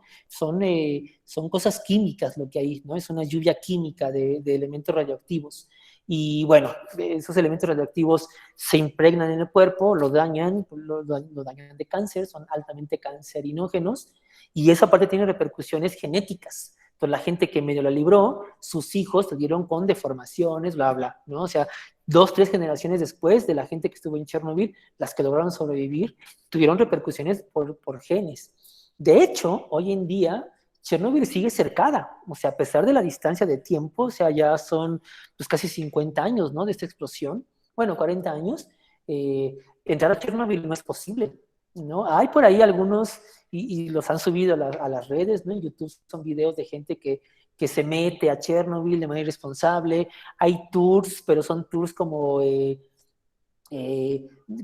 Speaker 1: cosas químicas lo que hay, ¿no? Es una lluvia química de elementos radioactivos. Y bueno, esos elementos radioactivos se impregnan en el cuerpo, lo dañan de cáncer, son altamente cancerinógenos, y esa parte tiene repercusiones genéticas. Entonces la gente que medio la libró, sus hijos se dieron con deformaciones, bla, bla, ¿no? O sea, 2, 3 generaciones después de la gente que estuvo en Chernobyl, las que lograron sobrevivir, tuvieron repercusiones por genes. De hecho, hoy en día, Chernobyl sigue cercada, o sea, a pesar de la distancia de tiempo, o sea, ya son pues, casi 50 años, ¿no? De esta explosión, bueno, 40 años, entrar a Chernobyl no es posible, ¿no? Hay por ahí algunos, y los han subido a las redes, ¿no? En YouTube son videos de gente que se mete a Chernobyl de manera irresponsable. Hay tours, pero son tours como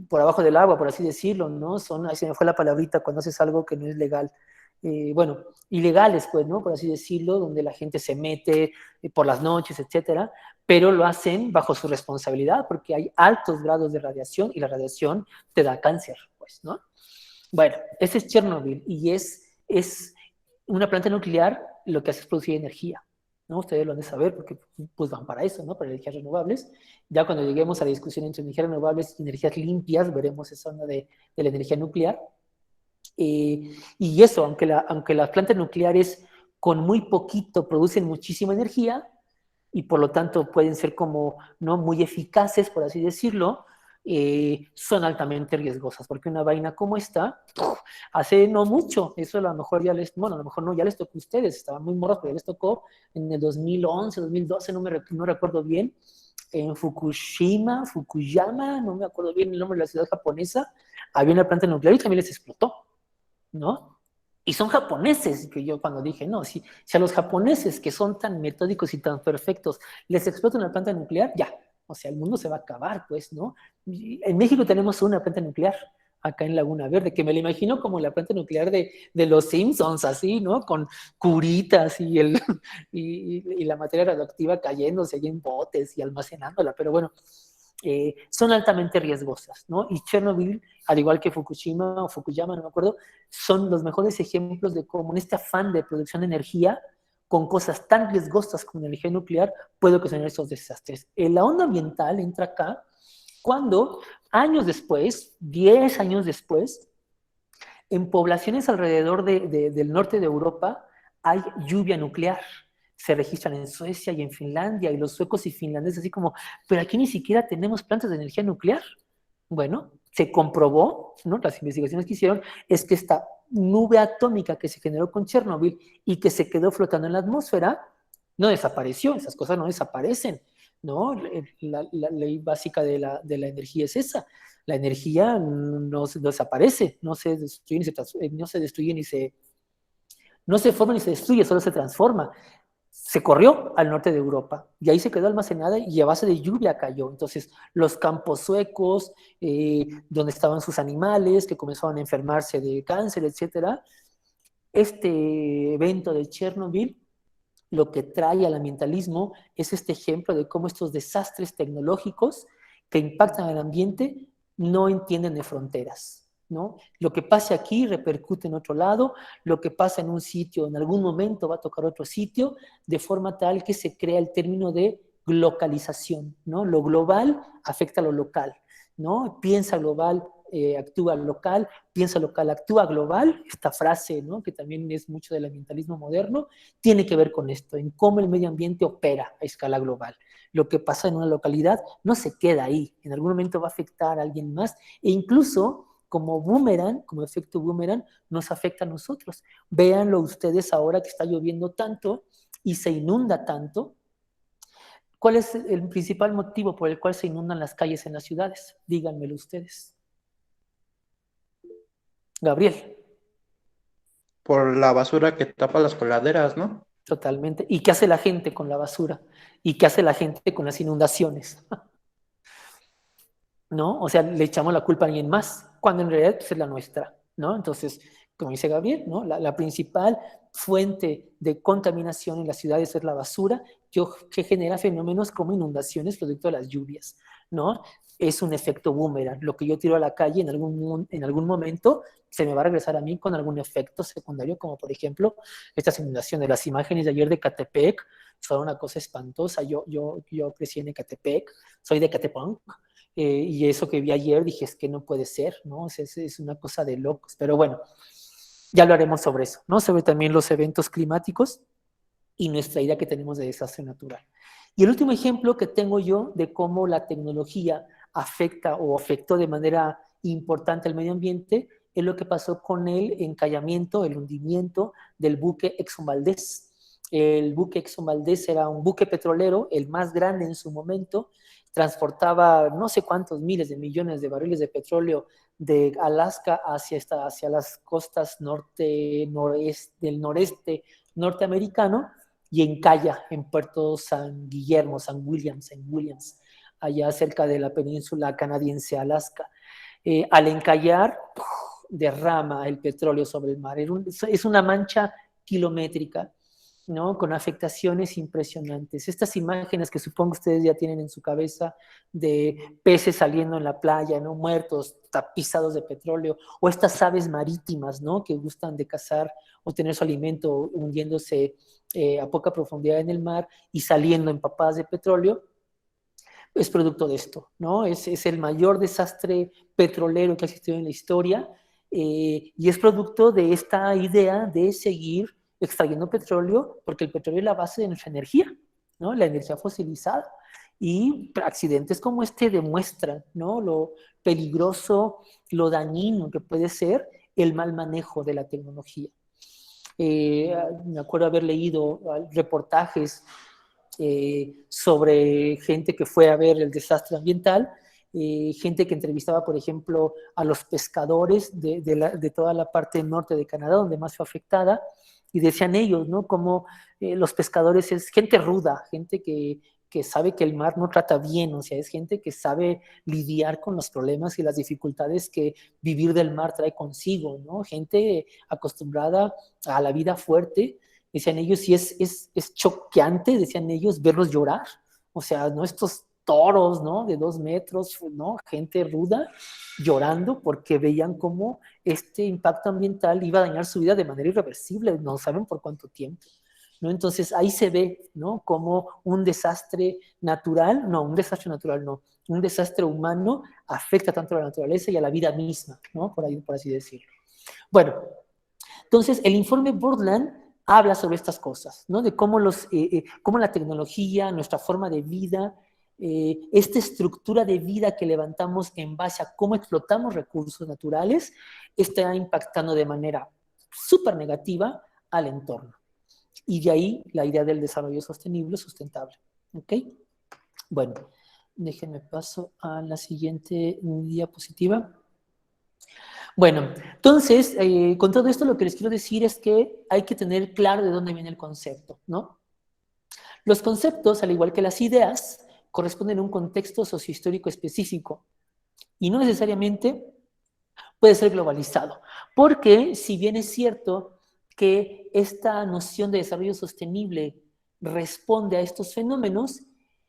Speaker 1: por abajo del agua, por así decirlo, ¿no? Ahí se me fue la palabrita cuando haces algo que no es legal. bueno, ilegales, pues, ¿no? Por así decirlo, donde la gente se mete por las noches, etcétera, pero lo hacen bajo su responsabilidad porque hay altos grados de radiación y la radiación te da cáncer, pues, ¿no? Bueno, ese es Chernobyl y es una planta nuclear, lo que hace es producir energía, ¿no? Ustedes lo han de saber porque pues van para eso, ¿no? Para energías renovables. Ya cuando lleguemos a la discusión entre energías renovables y energías limpias, veremos esa onda de la energía nuclear. Y eso, aunque las plantas nucleares con muy poquito producen muchísima energía y por lo tanto pueden ser como no muy eficaces, por así decirlo, son altamente riesgosas, porque una vaina como esta, hace no mucho, eso a lo mejor ya les, bueno, a lo mejor no, ya les tocó a ustedes, estaban muy morros, pero ya les tocó en el 2011, 2012, no recuerdo bien, en Fukuyama, no me acuerdo bien el nombre de la ciudad japonesa, había una planta nuclear y también les explotó, ¿no? Y son japoneses, que yo cuando dije, no, si a los japoneses que son tan metódicos y tan perfectos les explota una planta nuclear, ya, o sea, el mundo se va a acabar, pues, ¿no? En México tenemos una planta nuclear, acá en Laguna Verde, que me la imagino como la planta nuclear de los Simpsons, así, ¿no? Con curitas y la materia radioactiva cayéndose allí en botes y almacenándola, pero bueno, son altamente riesgosas, ¿no? Y Chernobyl, al igual que Fukushima o Fukuyama, no me acuerdo, son los mejores ejemplos de cómo en este afán de producción de energía, con cosas tan riesgosas como la energía nuclear, puede ocasionar esos desastres. La onda ambiental entra acá cuando años después, 10 años después, en poblaciones alrededor del norte de Europa hay lluvia nuclear. Se registran en Suecia y en Finlandia, y los suecos y finlandeses así como, pero aquí ni siquiera tenemos plantas de energía nuclear. Bueno, se comprobó, ¿no? Las investigaciones que hicieron es que esta nube atómica que se generó con Chernobyl y que se quedó flotando en la atmósfera, no desapareció, esas cosas no desaparecen, ¿no? La ley básica de la energía es esa. La energía no desaparece, no se destruye no se forma ni se destruye, solo se transforma. Se corrió al norte de Europa y ahí se quedó almacenada y a base de lluvia cayó. Entonces, los campos suecos, donde estaban sus animales que comenzaban a enfermarse de cáncer, etcétera, este evento de Chernobyl lo que trae al ambientalismo es este ejemplo de cómo estos desastres tecnológicos que impactan al ambiente no entienden de fronteras, ¿no? Lo que pase aquí repercute en otro lado, lo que pasa en un sitio en algún momento va a tocar otro sitio, de forma tal que se crea el término de globalización, ¿no? Lo global afecta a lo local, ¿no? Piensa global, actúa local, piensa local, actúa global. Esta frase, ¿no? Que también es mucho del ambientalismo moderno, tiene que ver con esto, en cómo el medio ambiente opera a escala global. Lo que pasa en una localidad no se queda ahí, en algún momento va a afectar a alguien más e incluso como boomerang, como efecto boomerang, nos afecta a nosotros. Véanlo ustedes ahora que está lloviendo tanto y se inunda tanto. ¿Cuál es el principal motivo por el cual se inundan las calles en las ciudades? Díganmelo ustedes. Gabriel.
Speaker 3: Por la basura que tapa las coladeras, ¿no?
Speaker 1: Totalmente. ¿Y qué hace la gente con la basura? ¿Y qué hace la gente con las inundaciones? ¿No? O sea, le echamos la culpa a alguien más, cuando en realidad pues, es la nuestra, ¿no? Entonces, como dice Gabriel, ¿no? La principal fuente de contaminación en las ciudades es la basura, que genera fenómenos como inundaciones producto de las lluvias, ¿no? Es un efecto boomerang. Lo que yo tiro a la calle en algún momento se me va a regresar a mí con algún efecto secundario, como por ejemplo estas inundaciones. Las imágenes de ayer de Ecatepec son una cosa espantosa. Yo crecí en Ecatepec, soy de Ecatepec, y eso que vi ayer dije, es que no puede ser, ¿no? Es una cosa de locos. Pero bueno, ya lo haremos sobre eso, ¿no? Sobre también los eventos climáticos y nuestra idea que tenemos de desastre natural. Y el último ejemplo que tengo yo de cómo la tecnología afecta o afectó de manera importante al medio ambiente es lo que pasó con el encallamiento, el hundimiento del buque Exxon Valdez. El buque Exxon Valdez era un buque petrolero, el más grande en su momento, transportaba no sé cuántos miles de millones de barriles de petróleo de Alaska hacia las costas del noreste norteamericano y encalla en Puerto San Guillermo, San Williams, allá cerca de la península canadiense Alaska. Al encallar, derrama el petróleo sobre el mar. Es una mancha kilométrica, ¿no? Con afectaciones impresionantes. Estas imágenes que supongo ustedes ya tienen en su cabeza de peces saliendo en la playa, ¿no? Muertos, tapizados de petróleo, o estas aves marítimas, ¿no? Que gustan de cazar o tener su alimento hundiéndose a poca profundidad en el mar y saliendo empapadas de petróleo, es producto de esto, ¿no? Es el mayor desastre petrolero que ha existido en la historia y es producto de esta idea de seguir extrayendo petróleo, porque el petróleo es la base de nuestra energía, ¿no? La energía fosilizada. Y accidentes como este demuestran, ¿no? Lo peligroso, lo dañino que puede ser el mal manejo de la tecnología. Me acuerdo haber leído reportajes sobre gente que fue a ver el desastre ambiental, gente que entrevistaba, por ejemplo, a los pescadores de toda la parte norte de Canadá, donde más fue afectada, y decían ellos, ¿no? Como los pescadores es gente ruda, gente que sabe que el mar no trata bien, o sea, es gente que sabe lidiar con los problemas y las dificultades que vivir del mar trae consigo, ¿no? Gente acostumbrada a la vida fuerte, decían ellos, y es choqueante, decían ellos, verlos llorar, o sea, ¿no? Estos toros, ¿no? De 2 metros, ¿no? Gente ruda llorando porque veían cómo este impacto ambiental iba a dañar su vida de manera irreversible, no saben por cuánto tiempo, ¿no? Entonces ahí se ve, ¿no? Como un desastre natural, un desastre humano afecta tanto a la naturaleza y a la vida misma, ¿no? Por así decirlo. Bueno, entonces el informe Borland habla sobre estas cosas, ¿no? De cómo la tecnología, nuestra forma de vida, esta estructura de vida que levantamos en base a cómo explotamos recursos naturales, está impactando de manera súper negativa al entorno. Y de ahí la idea del desarrollo sostenible, sustentable. ¿Ok? Bueno, déjenme paso a la siguiente diapositiva. Bueno, entonces, con todo esto lo que les quiero decir es que hay que tener claro de dónde viene el concepto, ¿no? Los conceptos, al igual que las ideas, corresponden a un contexto sociohistórico específico y no necesariamente puede ser globalizado, porque si bien es cierto que esta noción de desarrollo sostenible responde a estos fenómenos,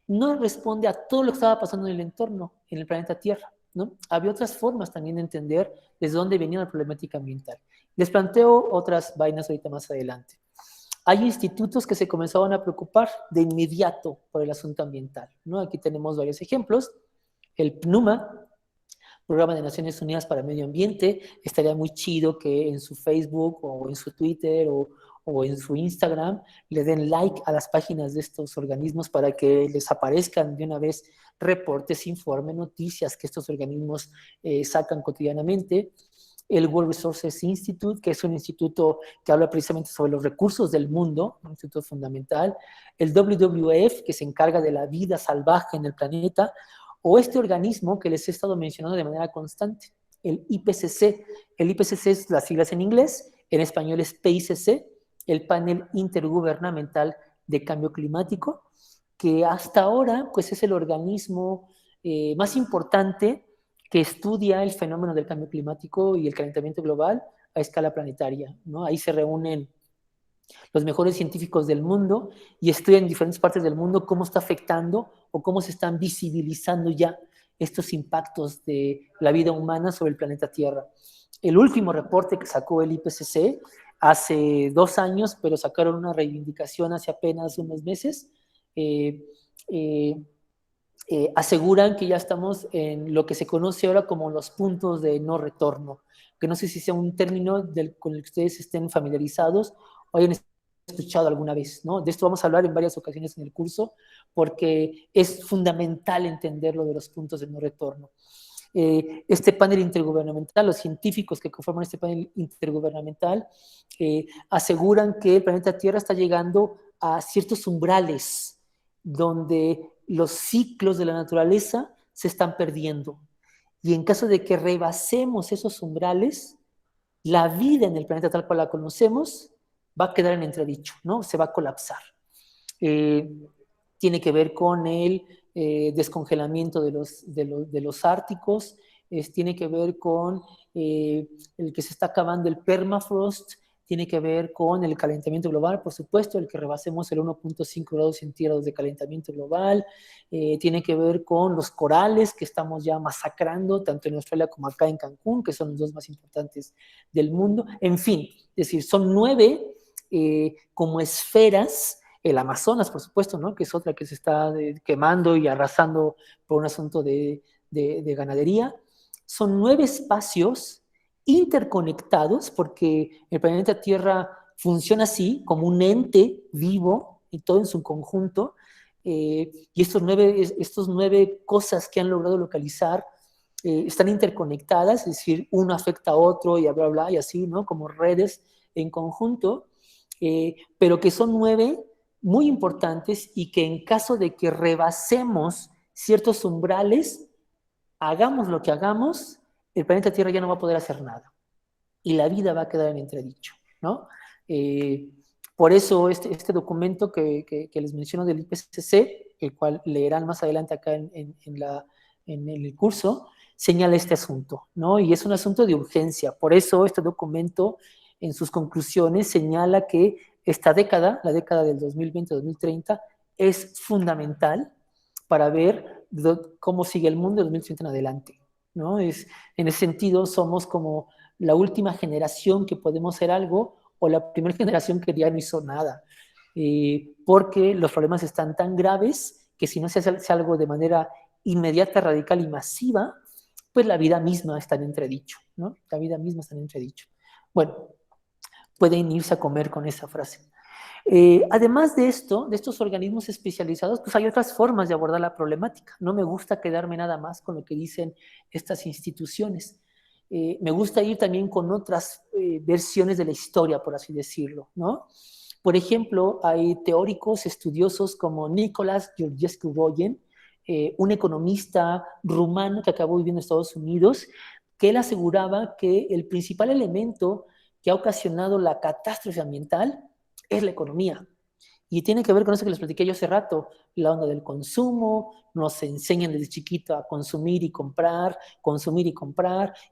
Speaker 1: no responde a todo lo que estaba pasando en el entorno, en el planeta Tierra, ¿no? Había otras formas también de entender desde dónde venía la problemática ambiental. Les planteo otras vainas ahorita más adelante. Hay institutos que se comenzaban a preocupar de inmediato por el asunto ambiental, ¿no? Aquí tenemos varios ejemplos. El PNUMA, Programa de Naciones Unidas para el Medio Ambiente, estaría muy chido que en su Facebook o en su Twitter o en su Instagram le den like a las páginas de estos organismos para que les aparezcan de una vez reportes, informes, noticias que estos organismos sacan cotidianamente. El World Resources Institute, que es un instituto que habla precisamente sobre los recursos del mundo, un instituto fundamental. El WWF, que se encarga de la vida salvaje en el planeta, o este organismo que les he estado mencionando de manera constante, el IPCC. El IPCC es las siglas en inglés, en español es PICC, el Panel Intergubernamental de Cambio Climático, que hasta ahora pues, es el organismo más importante que estudia el fenómeno del cambio climático y el calentamiento global a escala planetaria, ¿no? Ahí se reúnen los mejores científicos del mundo y estudian en diferentes partes del mundo cómo está afectando o cómo se están visibilizando ya estos impactos de la vida humana sobre el planeta Tierra. El último reporte que sacó el IPCC hace 2 años, pero sacaron una reivindicación hace apenas unos meses, aseguran que ya estamos en lo que se conoce ahora como los puntos de no retorno, que no sé si sea un término con el que ustedes estén familiarizados o hayan escuchado alguna vez, ¿no? De esto vamos a hablar en varias ocasiones en el curso, porque es fundamental entender lo de los puntos de no retorno. Este panel intergubernamental, los científicos que conforman este panel intergubernamental, aseguran que el planeta Tierra está llegando a ciertos umbrales donde los ciclos de la naturaleza se están perdiendo. Y en caso de que rebasemos esos umbrales, la vida en el planeta tal cual la conocemos va a quedar en entredicho, ¿no? Se va a colapsar. Tiene que ver con el descongelamiento de los árticos, tiene que ver con el que se está acabando el permafrost, tiene que ver con el calentamiento global, por supuesto, el que rebasemos el 1.5 grados centígrados de calentamiento global, tiene que ver con los corales que estamos ya masacrando, tanto en Australia como acá en Cancún, que son los dos más importantes del mundo. En fin, es decir, son 9 como esferas. El Amazonas, por supuesto, ¿no? Que es otra que se está quemando y arrasando por un asunto de ganadería. Son 9 espacios interconectados, porque el planeta Tierra funciona así, como un ente vivo y todo en su conjunto, y estos 9 cosas que han logrado localizar están interconectadas, es decir, uno afecta a otro y bla, bla, y así, ¿no? Como redes en conjunto, pero que son 9 muy importantes y que en caso de que rebasemos ciertos umbrales, hagamos lo que hagamos, el planeta Tierra ya no va a poder hacer nada y la vida va a quedar en entredicho, ¿no? Por eso este documento que les menciono del IPCC, el cual leerán más adelante acá en el curso, señala este asunto, ¿no? Y es un asunto de urgencia. Por eso este documento, en sus conclusiones, señala que esta década, la década del 2020-2030, es fundamental para ver cómo sigue el mundo de 2030 en adelante, ¿no? En ese sentido, somos como la última generación que podemos hacer algo o la primera generación que ya no hizo nada, porque los problemas están tan graves que si no se hace algo de manera inmediata, radical y masiva, pues la vida misma está en entredicho, ¿no? La vida misma está en entredicho. Bueno, pueden irse a comer con esa frase. Además de esto, de estos organismos especializados, pues hay otras formas de abordar la problemática. No me gusta quedarme nada más con lo que dicen estas instituciones. Me gusta ir también con otras versiones de la historia, por así decirlo, ¿no? Por ejemplo, hay teóricos estudiosos como Nicolas Georgescu-Roegen, un economista rumano que acabó viviendo en Estados Unidos, que él aseguraba que el principal elemento que ha ocasionado la catástrofe ambiental es la economía. Y tiene que ver con eso que les platiqué yo hace rato, la onda del consumo, nos enseñan desde chiquito a consumir y comprar,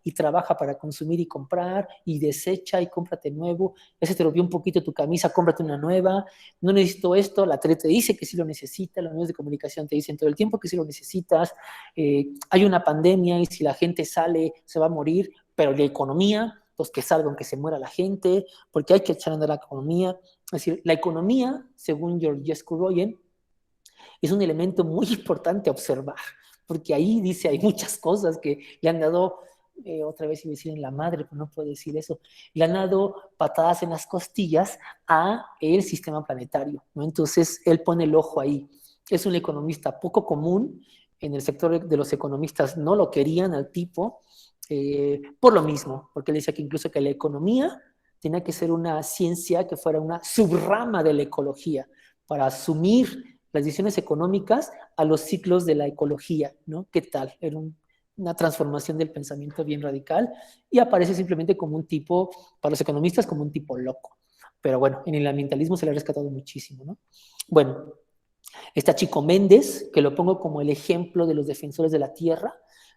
Speaker 1: y trabaja para consumir y comprar, y desecha y cómprate nuevo, ese te rompió un poquito tu camisa, cómprate una nueva, no necesito esto, la tele te dice que sí lo necesita, los medios de comunicación te dicen todo el tiempo que sí lo necesitas, hay una pandemia y si la gente sale se va a morir, pero la economía, pues que salga aunque se muera la gente, porque hay que echar a andar la economía. Es decir, la economía, según Georgescu-Roegen, es un elemento muy importante a observar, porque ahí dice, hay muchas cosas que le han dado, otra vez iba a decir en la madre, pero no puedo decir eso, le han dado patadas en las costillas a el sistema planetario, ¿no? Entonces, él pone el ojo ahí. Es un economista poco común, en el sector de los economistas no lo querían al tipo, por lo mismo, porque él decía que incluso que la economía tenía que ser una ciencia que fuera una subrama de la ecología, para asumir las decisiones económicas a los ciclos de la ecología, ¿no? ¿Qué tal? Era una transformación del pensamiento bien radical y aparece simplemente como un tipo, para los economistas, como un tipo loco. Pero bueno, en el ambientalismo se le ha rescatado muchísimo, ¿no? Bueno, está Chico Méndez, que lo pongo como el ejemplo de los defensores de la tierra,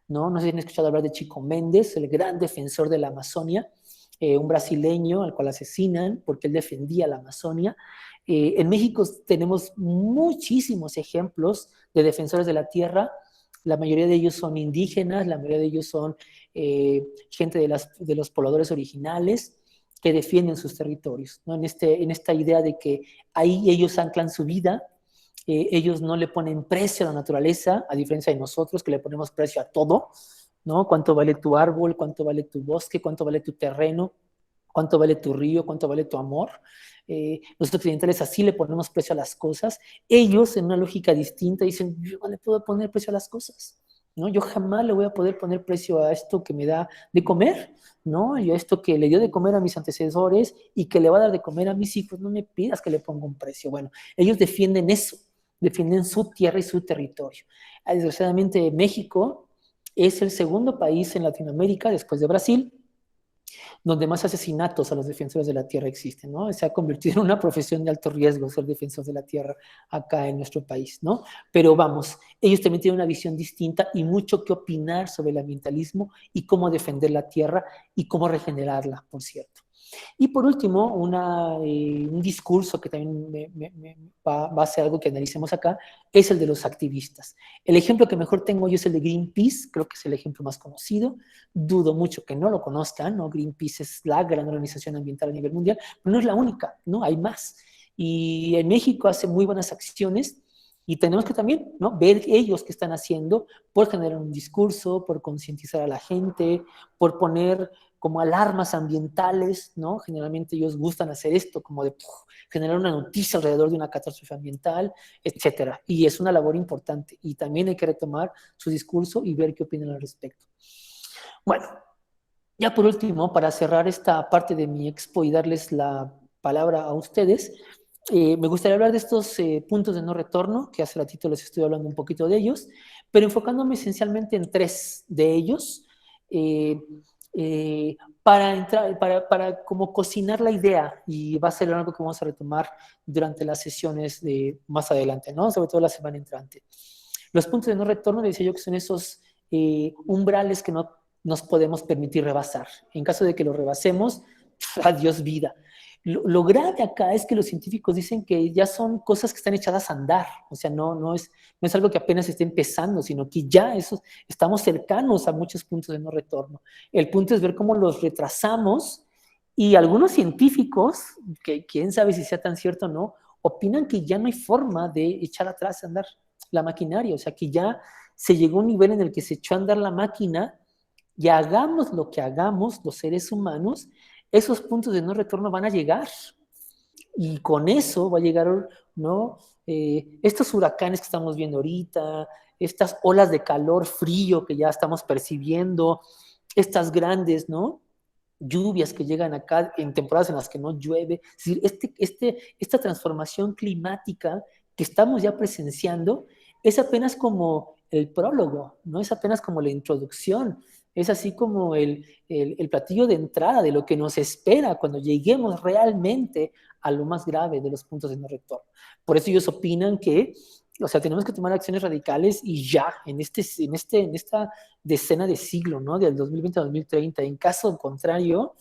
Speaker 1: ¿no? No sé si han escuchado hablar de Chico Méndez, el gran defensor de la Amazonia, un brasileño al cual asesinan porque él defendía la Amazonia. En México tenemos muchísimos ejemplos de defensores de la tierra, la mayoría de ellos son indígenas, la mayoría de ellos son gente de los pobladores originales que defienden sus territorios, ¿no? En esta idea de que ahí ellos anclan su vida, ellos no le ponen precio a la naturaleza, a diferencia de nosotros que le ponemos precio a todo, ¿no? ¿Cuánto vale tu árbol? ¿Cuánto vale tu bosque? ¿Cuánto vale tu terreno? ¿Cuánto vale tu río? ¿Cuánto vale tu amor? Los occidentales así le ponemos precio a las cosas. Ellos, en una lógica distinta, dicen, yo no le puedo poner precio a las cosas, ¿no? Yo jamás le voy a poder poner precio a esto que me da de comer, ¿no? Y a esto que le dio de comer a mis antecesores y que le va a dar de comer a mis hijos, no me pidas que le ponga un precio. Bueno, ellos defienden eso, defienden su tierra y su territorio. Desgraciadamente, México es el segundo país en Latinoamérica, después de Brasil, donde más asesinatos a los defensores de la tierra existen, ¿no? Se ha convertido en una profesión de alto riesgo ser defensor de la tierra acá en nuestro país, ¿no? Pero vamos, ellos también tienen una visión distinta y mucho que opinar sobre el ambientalismo y cómo defender la tierra y cómo regenerarla, por cierto. Y por último, un discurso que también va a ser algo que analicemos acá, es el de los activistas. El ejemplo que mejor tengo yo es el de Greenpeace, creo que es el ejemplo más conocido. Dudo mucho que no lo conozcan, ¿no? Greenpeace es la gran organización ambiental a nivel mundial, pero no es la única, ¿no? Hay más. Y en México hace muy buenas acciones y tenemos que también, ¿no?, ver ellos qué están haciendo por generar un discurso, por concientizar a la gente, por poner como alarmas ambientales, ¿no? Generalmente ellos gustan hacer esto, como de generar una noticia alrededor de una catástrofe ambiental, etcétera. Y es una labor importante. Y también hay que retomar su discurso y ver qué opinan al respecto. Bueno, ya por último, para cerrar esta parte de mi expo y darles la palabra a ustedes, me gustaría hablar de estos puntos de no retorno, que hace ratito les estoy hablando un poquito de ellos, pero enfocándome esencialmente en 3 de ellos, para como cocinar la idea, y va a ser algo que vamos a retomar durante las sesiones de más adelante, ¿no? Sobre todo la semana entrante. Los puntos de no retorno, decía yo, que son esos umbrales que no nos podemos permitir rebasar. En caso de que lo rebasemos, adiós vida. Lo grave acá es que los científicos dicen que ya son cosas que están echadas a andar, o sea, no es algo que apenas esté empezando, sino que ya estamos cercanos a muchos puntos de no retorno. El punto es ver cómo los retrasamos, y algunos científicos, que quién sabe si sea tan cierto o no, opinan que ya no hay forma de echar atrás a andar la maquinaria, o sea, que ya se llegó a un nivel en el que se echó a andar la máquina, y hagamos lo que hagamos los seres humanos, esos puntos de no retorno van a llegar. Y con eso va a llegar, ¿no? Estos huracanes que estamos viendo ahorita, estas olas de calor, frío que ya estamos percibiendo, estas grandes, ¿no?, lluvias que llegan acá en temporadas en las que no llueve. Es decir, esta transformación climática que estamos ya presenciando es apenas como el prólogo, no es apenas como la introducción, es así como el platillo de entrada de lo que nos espera cuando lleguemos realmente a lo más grave de los puntos de no retorno. Por eso ellos opinan que, o sea, tenemos que tomar acciones radicales y ya, en esta decena de siglo, ¿no? Del 2020 a 2030. En caso contrario,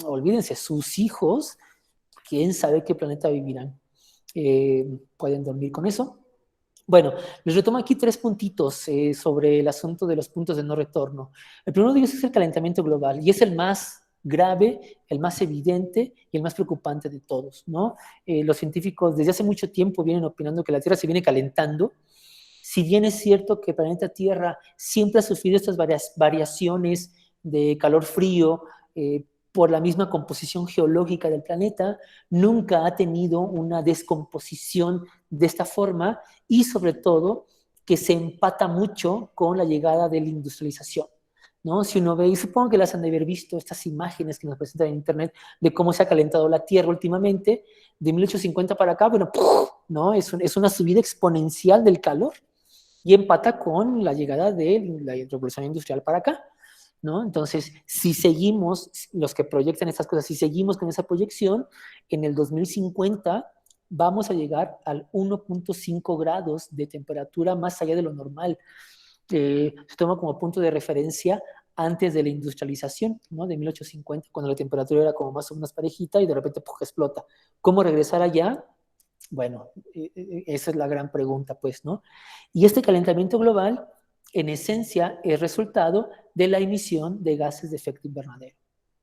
Speaker 1: olvídense, sus hijos, quién sabe qué planeta vivirán. ¿Pueden dormir con eso? Bueno, les retomo aquí 3 puntitos sobre el asunto de los puntos de no retorno. El primero de ellos es el calentamiento global, y es el más grave, el más evidente y el más preocupante de todos, ¿no? Los científicos desde hace mucho tiempo vienen opinando que la Tierra se viene calentando. Si bien es cierto que el planeta Tierra siempre ha sufrido estas variaciones de calor-frío, por la misma composición geológica del planeta, nunca ha tenido una descomposición de esta forma, y sobre todo que se empata mucho con la llegada de la industrialización, ¿no? Si uno ve, y supongo que las han de haber visto, estas imágenes que nos presentan en internet de cómo se ha calentado la Tierra últimamente, de 1850 para acá, bueno, ¿no? Es una subida exponencial del calor, y empata con la llegada de la revolución industrial para acá, ¿no? Entonces, si seguimos, los que proyectan estas cosas, si seguimos con esa proyección, en el 2050 vamos a llegar al 1.5 grados de temperatura más allá de lo normal. Se toma como punto de referencia antes de la industrialización, ¿no? De 1850, cuando la temperatura era como más o menos parejita y de repente explota. ¿Cómo regresar allá? Bueno, esa es la gran pregunta, pues, ¿no? Y este calentamiento global, en esencia, es resultado de la emisión de gases de efecto invernadero.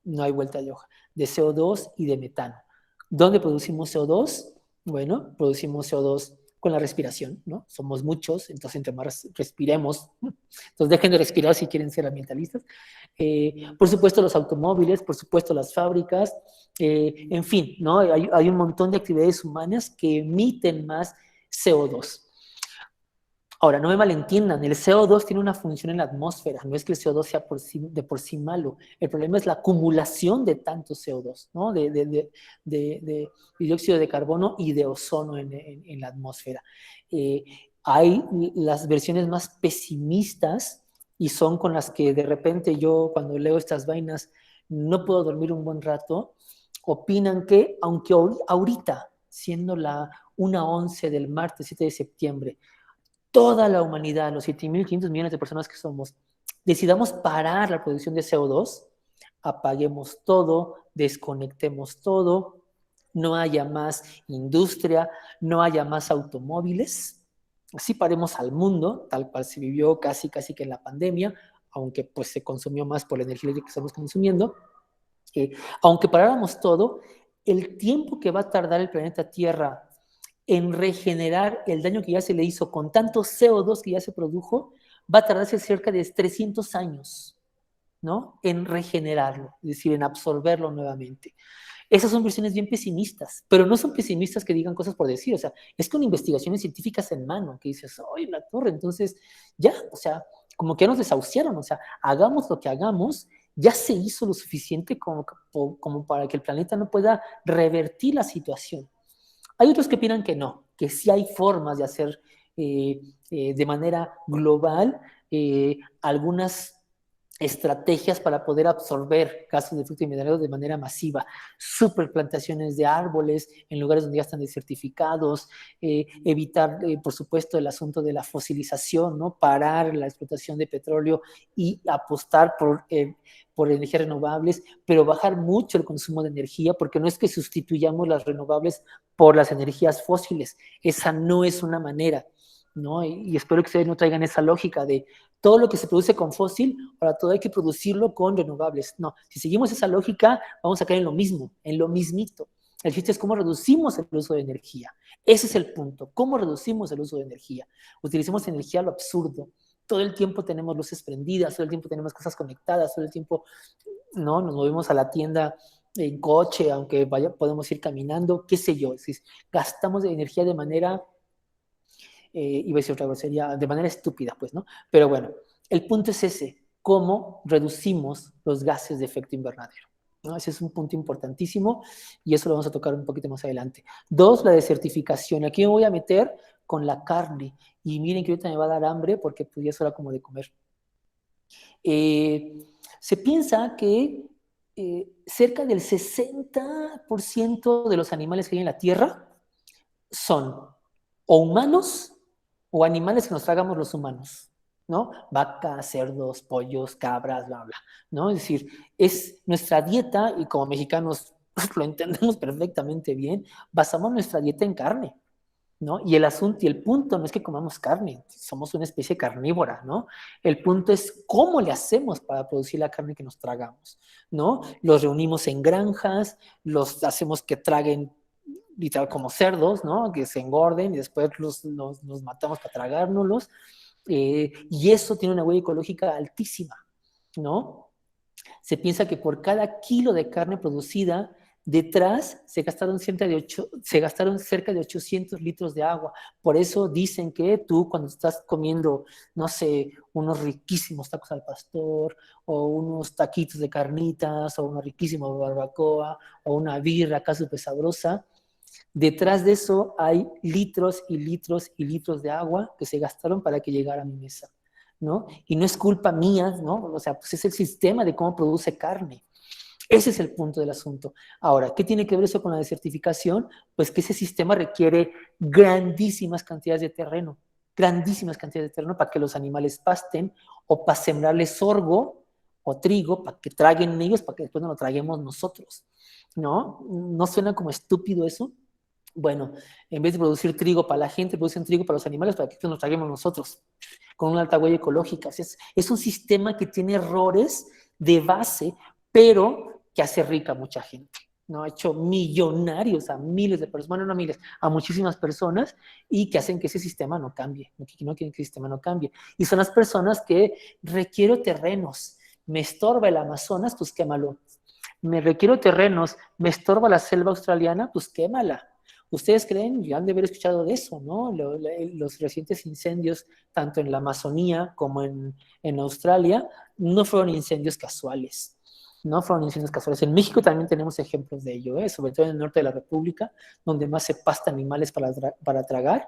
Speaker 1: No hay vuelta de hoja, de CO2 y de metano. ¿Dónde producimos CO2? Bueno, producimos CO2 con la respiración, ¿no? Somos muchos, entonces entre más respiremos, entonces dejen de respirar si quieren ser ambientalistas. Por supuesto los automóviles, por supuesto las fábricas, en fin, ¿no? Hay un montón de actividades humanas que emiten más CO2. Ahora, no me malentiendan, el CO2 tiene una función en la atmósfera, no es que el CO2 sea de por sí malo, el problema es la acumulación de tanto CO2, ¿no? de dióxido de carbono y de ozono en la atmósfera. Hay las versiones más pesimistas, y son con las que de repente yo, cuando leo estas vainas, no puedo dormir un buen rato, opinan que, aunque ahorita, siendo la 1:11 del martes 7 de septiembre, toda la humanidad, los 7.500 millones de personas que somos, decidamos parar la producción de CO2, apaguemos todo, desconectemos todo, no haya más industria, no haya más automóviles, así paremos al mundo, tal cual se vivió casi que en la pandemia, aunque pues se consumió más por la energía que estamos consumiendo. Aunque paráramos todo, el tiempo que va a tardar el planeta Tierra en regenerar el daño que ya se le hizo con tanto CO2 que ya se produjo, va a tardarse cerca de 300 años, ¿no? En regenerarlo, es decir, en absorberlo nuevamente. Esas son versiones bien pesimistas, pero no son pesimistas que digan cosas por decir, o sea, es con investigaciones científicas en mano, que dices, ¡ay, la torre! Entonces, ya, o sea, como que ya nos desahuciaron, o sea, hagamos lo que hagamos, ya se hizo lo suficiente como para que el planeta no pueda revertir la situación. Hay otros que opinan que no, que sí hay formas de hacer de manera global algunas estrategias para poder absorber gases de efecto invernadero de manera masiva, superplantaciones de árboles en lugares donde ya están desertificados, evitar, por supuesto, el asunto de la fosilización, ¿no? Parar la explotación de petróleo y apostar por energías renovables, pero bajar mucho el consumo de energía, porque no es que sustituyamos las renovables por las energías fósiles, esa no es una manera, ¿no? Y espero que ustedes no traigan esa lógica de todo lo que se produce con fósil, ahora todo hay que producirlo con renovables. No, si seguimos esa lógica, vamos a caer en lo mismo, en lo mismito. El chiste es cómo reducimos el uso de energía. Ese es el punto, cómo reducimos el uso de energía. Utilicemos energía a lo absurdo. Todo el tiempo tenemos luces prendidas, todo el tiempo tenemos cosas conectadas, todo el tiempo, ¿no? Nos movemos a la tienda en coche, aunque podemos ir caminando, qué sé yo. Es decir, gastamos energía de manera iba a decir otra grosería, de manera estúpida, pues, ¿no? Pero bueno, el punto es ese, cómo reducimos los gases de efecto invernadero, ¿no? Ese es un punto importantísimo y eso lo vamos a tocar un poquito más adelante. 2, la desertificación. Aquí me voy a meter con la carne y miren que ahorita me va a dar hambre porque pues ya es hora como de comer. Se piensa que cerca del 60% de los animales que hay en la Tierra son o humanos o animales que nos tragamos los humanos, ¿no? Vacas, cerdos, pollos, cabras, bla, bla, ¿no? Es decir, es nuestra dieta, y como mexicanos lo entendemos perfectamente bien, basamos nuestra dieta en carne, ¿no? Y el asunto y el punto no es que comamos carne, somos una especie carnívora, ¿no? El punto es cómo le hacemos para producir la carne que nos tragamos, ¿no? Los reunimos en granjas, los hacemos que traguen literal como cerdos, ¿no? Que se engorden y después los matamos para tragárnoslos. Y eso tiene una huella ecológica altísima, ¿no? Se piensa que por cada kilo de carne producida, detrás se gastaron cerca de 800 litros de agua. Por eso dicen que tú cuando estás comiendo, no sé, unos riquísimos tacos al pastor, o unos taquitos de carnitas, o una riquísima barbacoa, o una birra acá súper sabrosa, detrás de eso hay litros y litros y litros de agua que se gastaron para que llegara a mi mesa, ¿no? Y no es culpa mía, ¿no? O sea, pues es el sistema de cómo produce carne. Ese es el punto del asunto. Ahora, ¿qué tiene que ver eso con la desertificación? Pues que ese sistema requiere grandísimas cantidades de terreno para que los animales pasten o para sembrarles sorgo o trigo para que traguen ellos, para que después no lo traguemos nosotros, ¿no? ¿No suena como estúpido eso? Bueno, en vez de producir trigo para la gente, producen trigo para los animales para que nos traguemos nosotros, con una alta huella ecológica. Es un sistema que tiene errores de base, pero que hace rica a mucha gente, ¿no? Ha hecho millonarios a miles de personas, bueno, no a miles, a muchísimas personas, y que hacen que ese sistema no cambie, no quieren que el sistema no cambie. Y son las personas que requiero terrenos, me estorba el Amazonas, pues quémalo. Me requiero terrenos, me estorba la selva australiana, pues quémala. Ustedes creen, ya han de haber escuchado de eso, ¿no? Los recientes incendios, tanto en la Amazonía como en Australia, no fueron incendios casuales. No fueron incendios casuales. En México también tenemos ejemplos de ello, sobre todo en el norte de la República, donde más se pasta animales para tragar.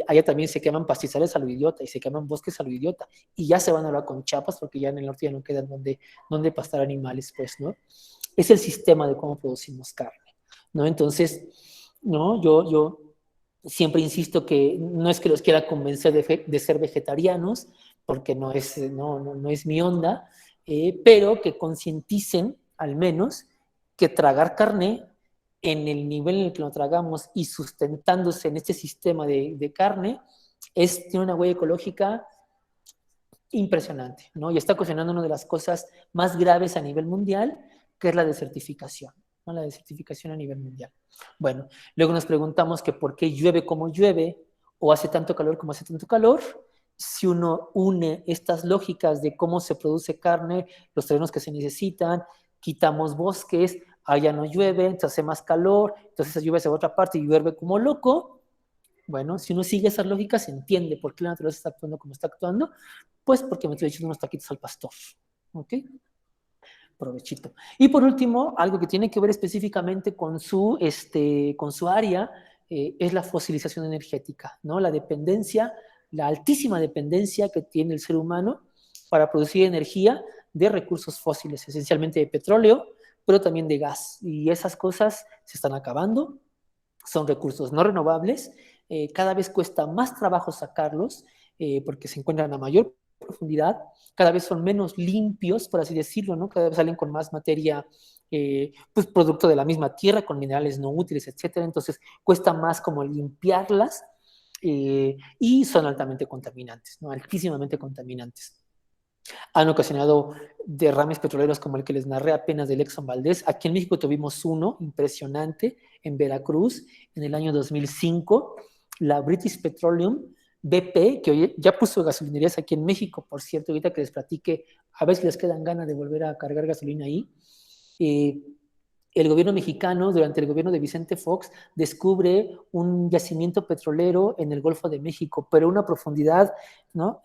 Speaker 1: Allá también se queman pastizales a lo idiota y se queman bosques a lo idiota. Y ya se van a hablar con Chiapas porque ya en el norte ya no quedan donde pastar animales, pues, ¿no? Es el sistema de cómo producimos carne, ¿no? Entonces, ¿no? Yo siempre insisto que no es que los quiera convencer de ser vegetarianos, porque no es mi onda, pero que concienticen al menos que tragar carne en el nivel en el que lo tragamos y sustentándose en este sistema de carne tiene una huella ecológica impresionante, ¿no? Y está ocasionando una de las cosas más graves a nivel mundial, que es la desertificación, ¿no? La desertificación a nivel mundial. Bueno, luego nos preguntamos que por qué llueve como llueve o hace tanto calor como hace tanto calor. Si uno une estas lógicas de cómo se produce carne, los terrenos que se necesitan, quitamos bosques, allá no llueve, entonces hace más calor, entonces esa lluvia se va a otra parte y llueve como loco. Bueno, si uno sigue esas lógicas, se entiende por qué la naturaleza está actuando como está actuando, pues porque me estoy echando unos taquitos al pastor. ¿Ok? Provechito. Y por último, algo que tiene que ver específicamente con su área, es la fosilización energética, ¿no? La dependencia, la altísima dependencia que tiene el ser humano para producir energía de recursos fósiles, esencialmente de petróleo, pero también de gas. Y esas cosas se están acabando, son recursos no renovables, cada vez cuesta más trabajo sacarlos, porque se encuentran a mayor profundidad, cada vez son menos limpios, por así decirlo, ¿no? Cada vez salen con más materia, pues producto de la misma tierra, con minerales no útiles, etcétera. Entonces cuesta más como limpiarlas, y son altamente contaminantes, ¿no? Altísimamente contaminantes. Han ocasionado derrames petroleros como el que les narré apenas del Exxon Valdez. Aquí en México tuvimos uno impresionante en Veracruz en el año 2005. La British Petroleum, BP, que hoy ya puso gasolinerías aquí en México, por cierto, ahorita que les platique, a ver si les quedan ganas de volver a cargar gasolina ahí. El gobierno mexicano, durante el gobierno de Vicente Fox, descubre un yacimiento petrolero en el Golfo de México, pero a una profundidad, ¿no?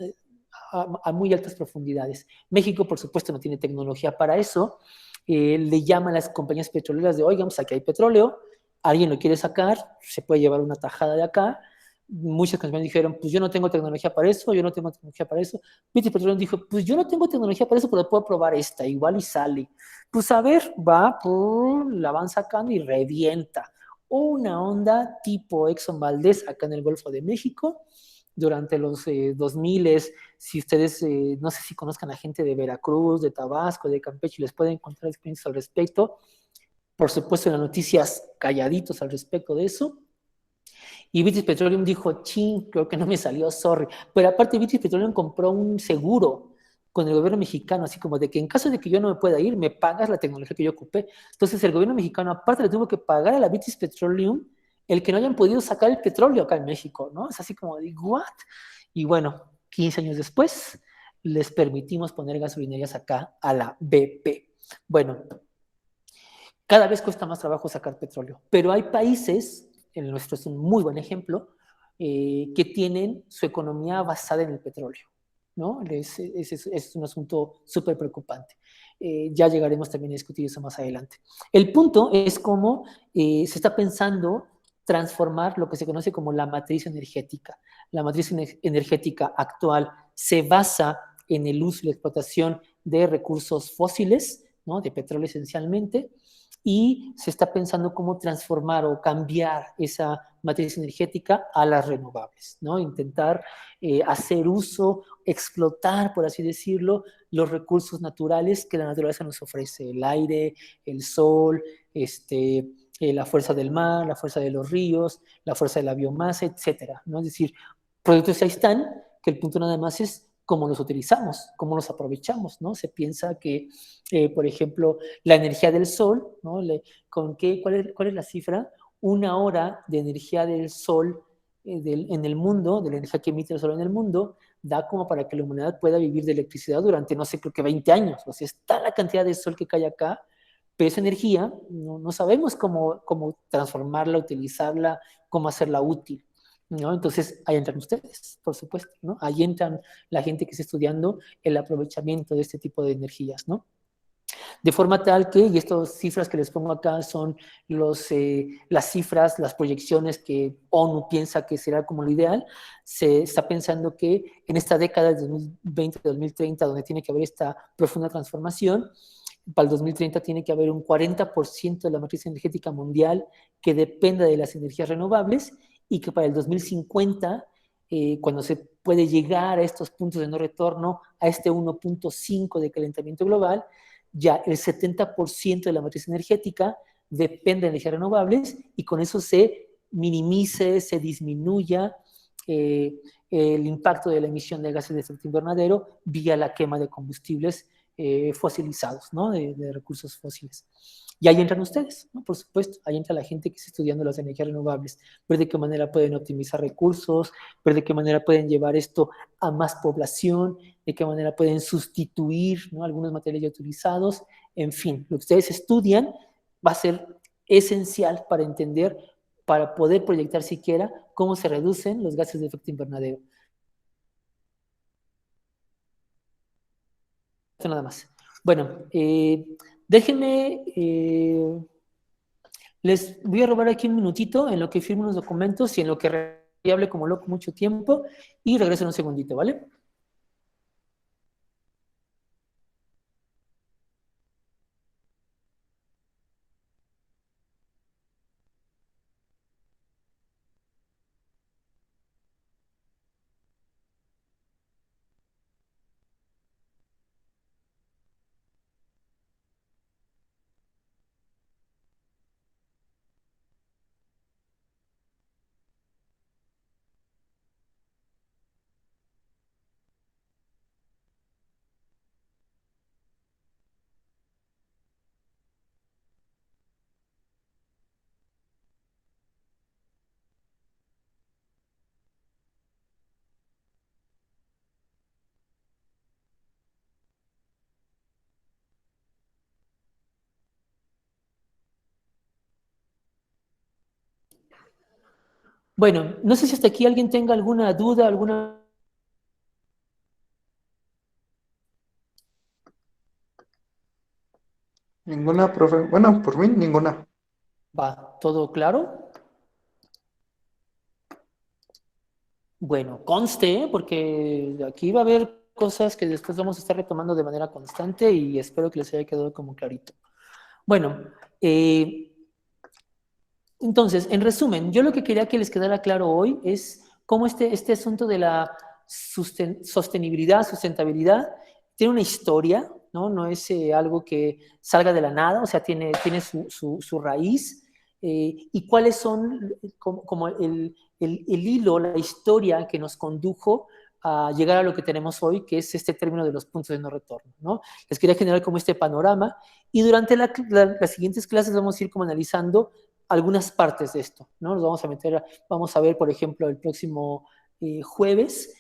Speaker 1: A muy altas profundidades. México, por supuesto, no tiene tecnología para eso. Le llama a las compañías petroleras de, oigan, pues aquí hay petróleo, alguien lo quiere sacar, se puede llevar una tajada de acá. Muchas compañías dijeron, pues yo no tengo tecnología para eso, yo no tengo tecnología para eso. British Petroleum dijo, pues yo no tengo tecnología para eso, pero puedo probar esta, igual y sale. Pues a ver, va, la van sacando y revienta. Una onda tipo Exxon Valdez acá en el Golfo de México. Durante los 2000, si ustedes, no sé si conozcan a gente de Veracruz, de Tabasco, de Campeche, les pueden encontrar experiencias al respecto. Por supuesto, en las noticias calladitos al respecto de eso. Y British Petroleum dijo, ching, creo que no me salió, sorry. Pero aparte, British Petroleum compró un seguro con el gobierno mexicano, así como de que en caso de que yo no me pueda ir, me pagas la tecnología que yo ocupé. Entonces, el gobierno mexicano, aparte, le tuvo que pagar a la British Petroleum el que no hayan podido sacar el petróleo acá en México, ¿no? Es así como de, ¿what? Y bueno, 15 años después, les permitimos poner gasolinerías acá a la BP. Bueno, cada vez cuesta más trabajo sacar petróleo, pero hay países, el nuestro es un muy buen ejemplo, que tienen su economía basada en el petróleo, ¿no? Es un asunto súper preocupante. Ya llegaremos también a discutir eso más adelante. El punto es cómo se está pensando transformar lo que se conoce como la matriz energética. La matriz energética actual se basa en el uso y la explotación de recursos fósiles, ¿no? De petróleo esencialmente, y se está pensando cómo transformar o cambiar esa matriz energética a las renovables, ¿no? Intentar hacer uso, explotar, por así decirlo, los recursos naturales que la naturaleza nos ofrece, el aire, el sol, la fuerza del mar, la fuerza de los ríos, la fuerza de la biomasa, etcétera, ¿no? Es decir, productos ahí están, que el punto nada más es cómo los utilizamos, cómo los aprovechamos, ¿no? Se piensa que, por ejemplo, la energía del sol, ¿no? ¿Cuál es la cifra? 1 hora de energía del sol en el mundo, de la energía que emite el sol en el mundo, da como para que la humanidad pueda vivir de electricidad durante, no sé, creo que 20 años. O sea, está la cantidad de sol que cae acá, pero esa energía no sabemos cómo transformarla, utilizarla, cómo hacerla útil, ¿no? Entonces, ahí entran ustedes, por supuesto, ¿no? Ahí entran la gente que está estudiando el aprovechamiento de este tipo de energías, ¿no? De forma tal que, y estas cifras que les pongo acá son las cifras, las proyecciones que ONU piensa que será como lo ideal, se está pensando que en esta década de 2020-2030, donde tiene que haber esta profunda transformación, para el 2030 tiene que haber un 40% de la matriz energética mundial que dependa de las energías renovables y que para el 2050, cuando se puede llegar a estos puntos de no retorno, a este 1.5 de calentamiento global, ya el 70% de la matriz energética depende de energías renovables y con eso se minimice, se disminuya el impacto de la emisión de gases de efecto invernadero vía la quema de combustibles fosilizados, ¿no? De recursos fósiles. Y ahí entran ustedes, ¿no? Por supuesto, ahí entra la gente que está estudiando las energías renovables, ver de qué manera pueden optimizar recursos, ver de qué manera pueden llevar esto a más población, de qué manera pueden sustituir, ¿no? Algunos materiales ya utilizados, en fin, lo que ustedes estudian va a ser esencial para entender, para poder proyectar siquiera cómo se reducen los gases de efecto invernadero. Esto nada más. Bueno, déjenme, les voy a robar aquí un minutito en lo que firmo unos documentos y en lo que hable como loco mucho tiempo y regreso en un segundito, ¿vale? Bueno, no sé si hasta aquí alguien tenga alguna duda, alguna...
Speaker 3: Ninguna, profe. Bueno, por mí, ninguna.
Speaker 1: ¿Va todo claro? Bueno, conste, porque aquí va a haber cosas que después vamos a estar retomando de manera constante y espero que les haya quedado como clarito. Bueno, entonces, en resumen, yo lo que quería que les quedara claro hoy es cómo este asunto de la sostenibilidad, sustentabilidad, tiene una historia, ¿no? No es algo que salga de la nada, o sea, tiene su raíz, y cuáles son como el hilo, la historia que nos condujo a llegar a lo que tenemos hoy, que es este término de los puntos de no retorno, ¿no? Les quería generar como este panorama, y durante las siguientes clases vamos a ir como analizando algunas partes de esto, ¿no? Nos vamos a meter, vamos a ver, por ejemplo, el próximo jueves,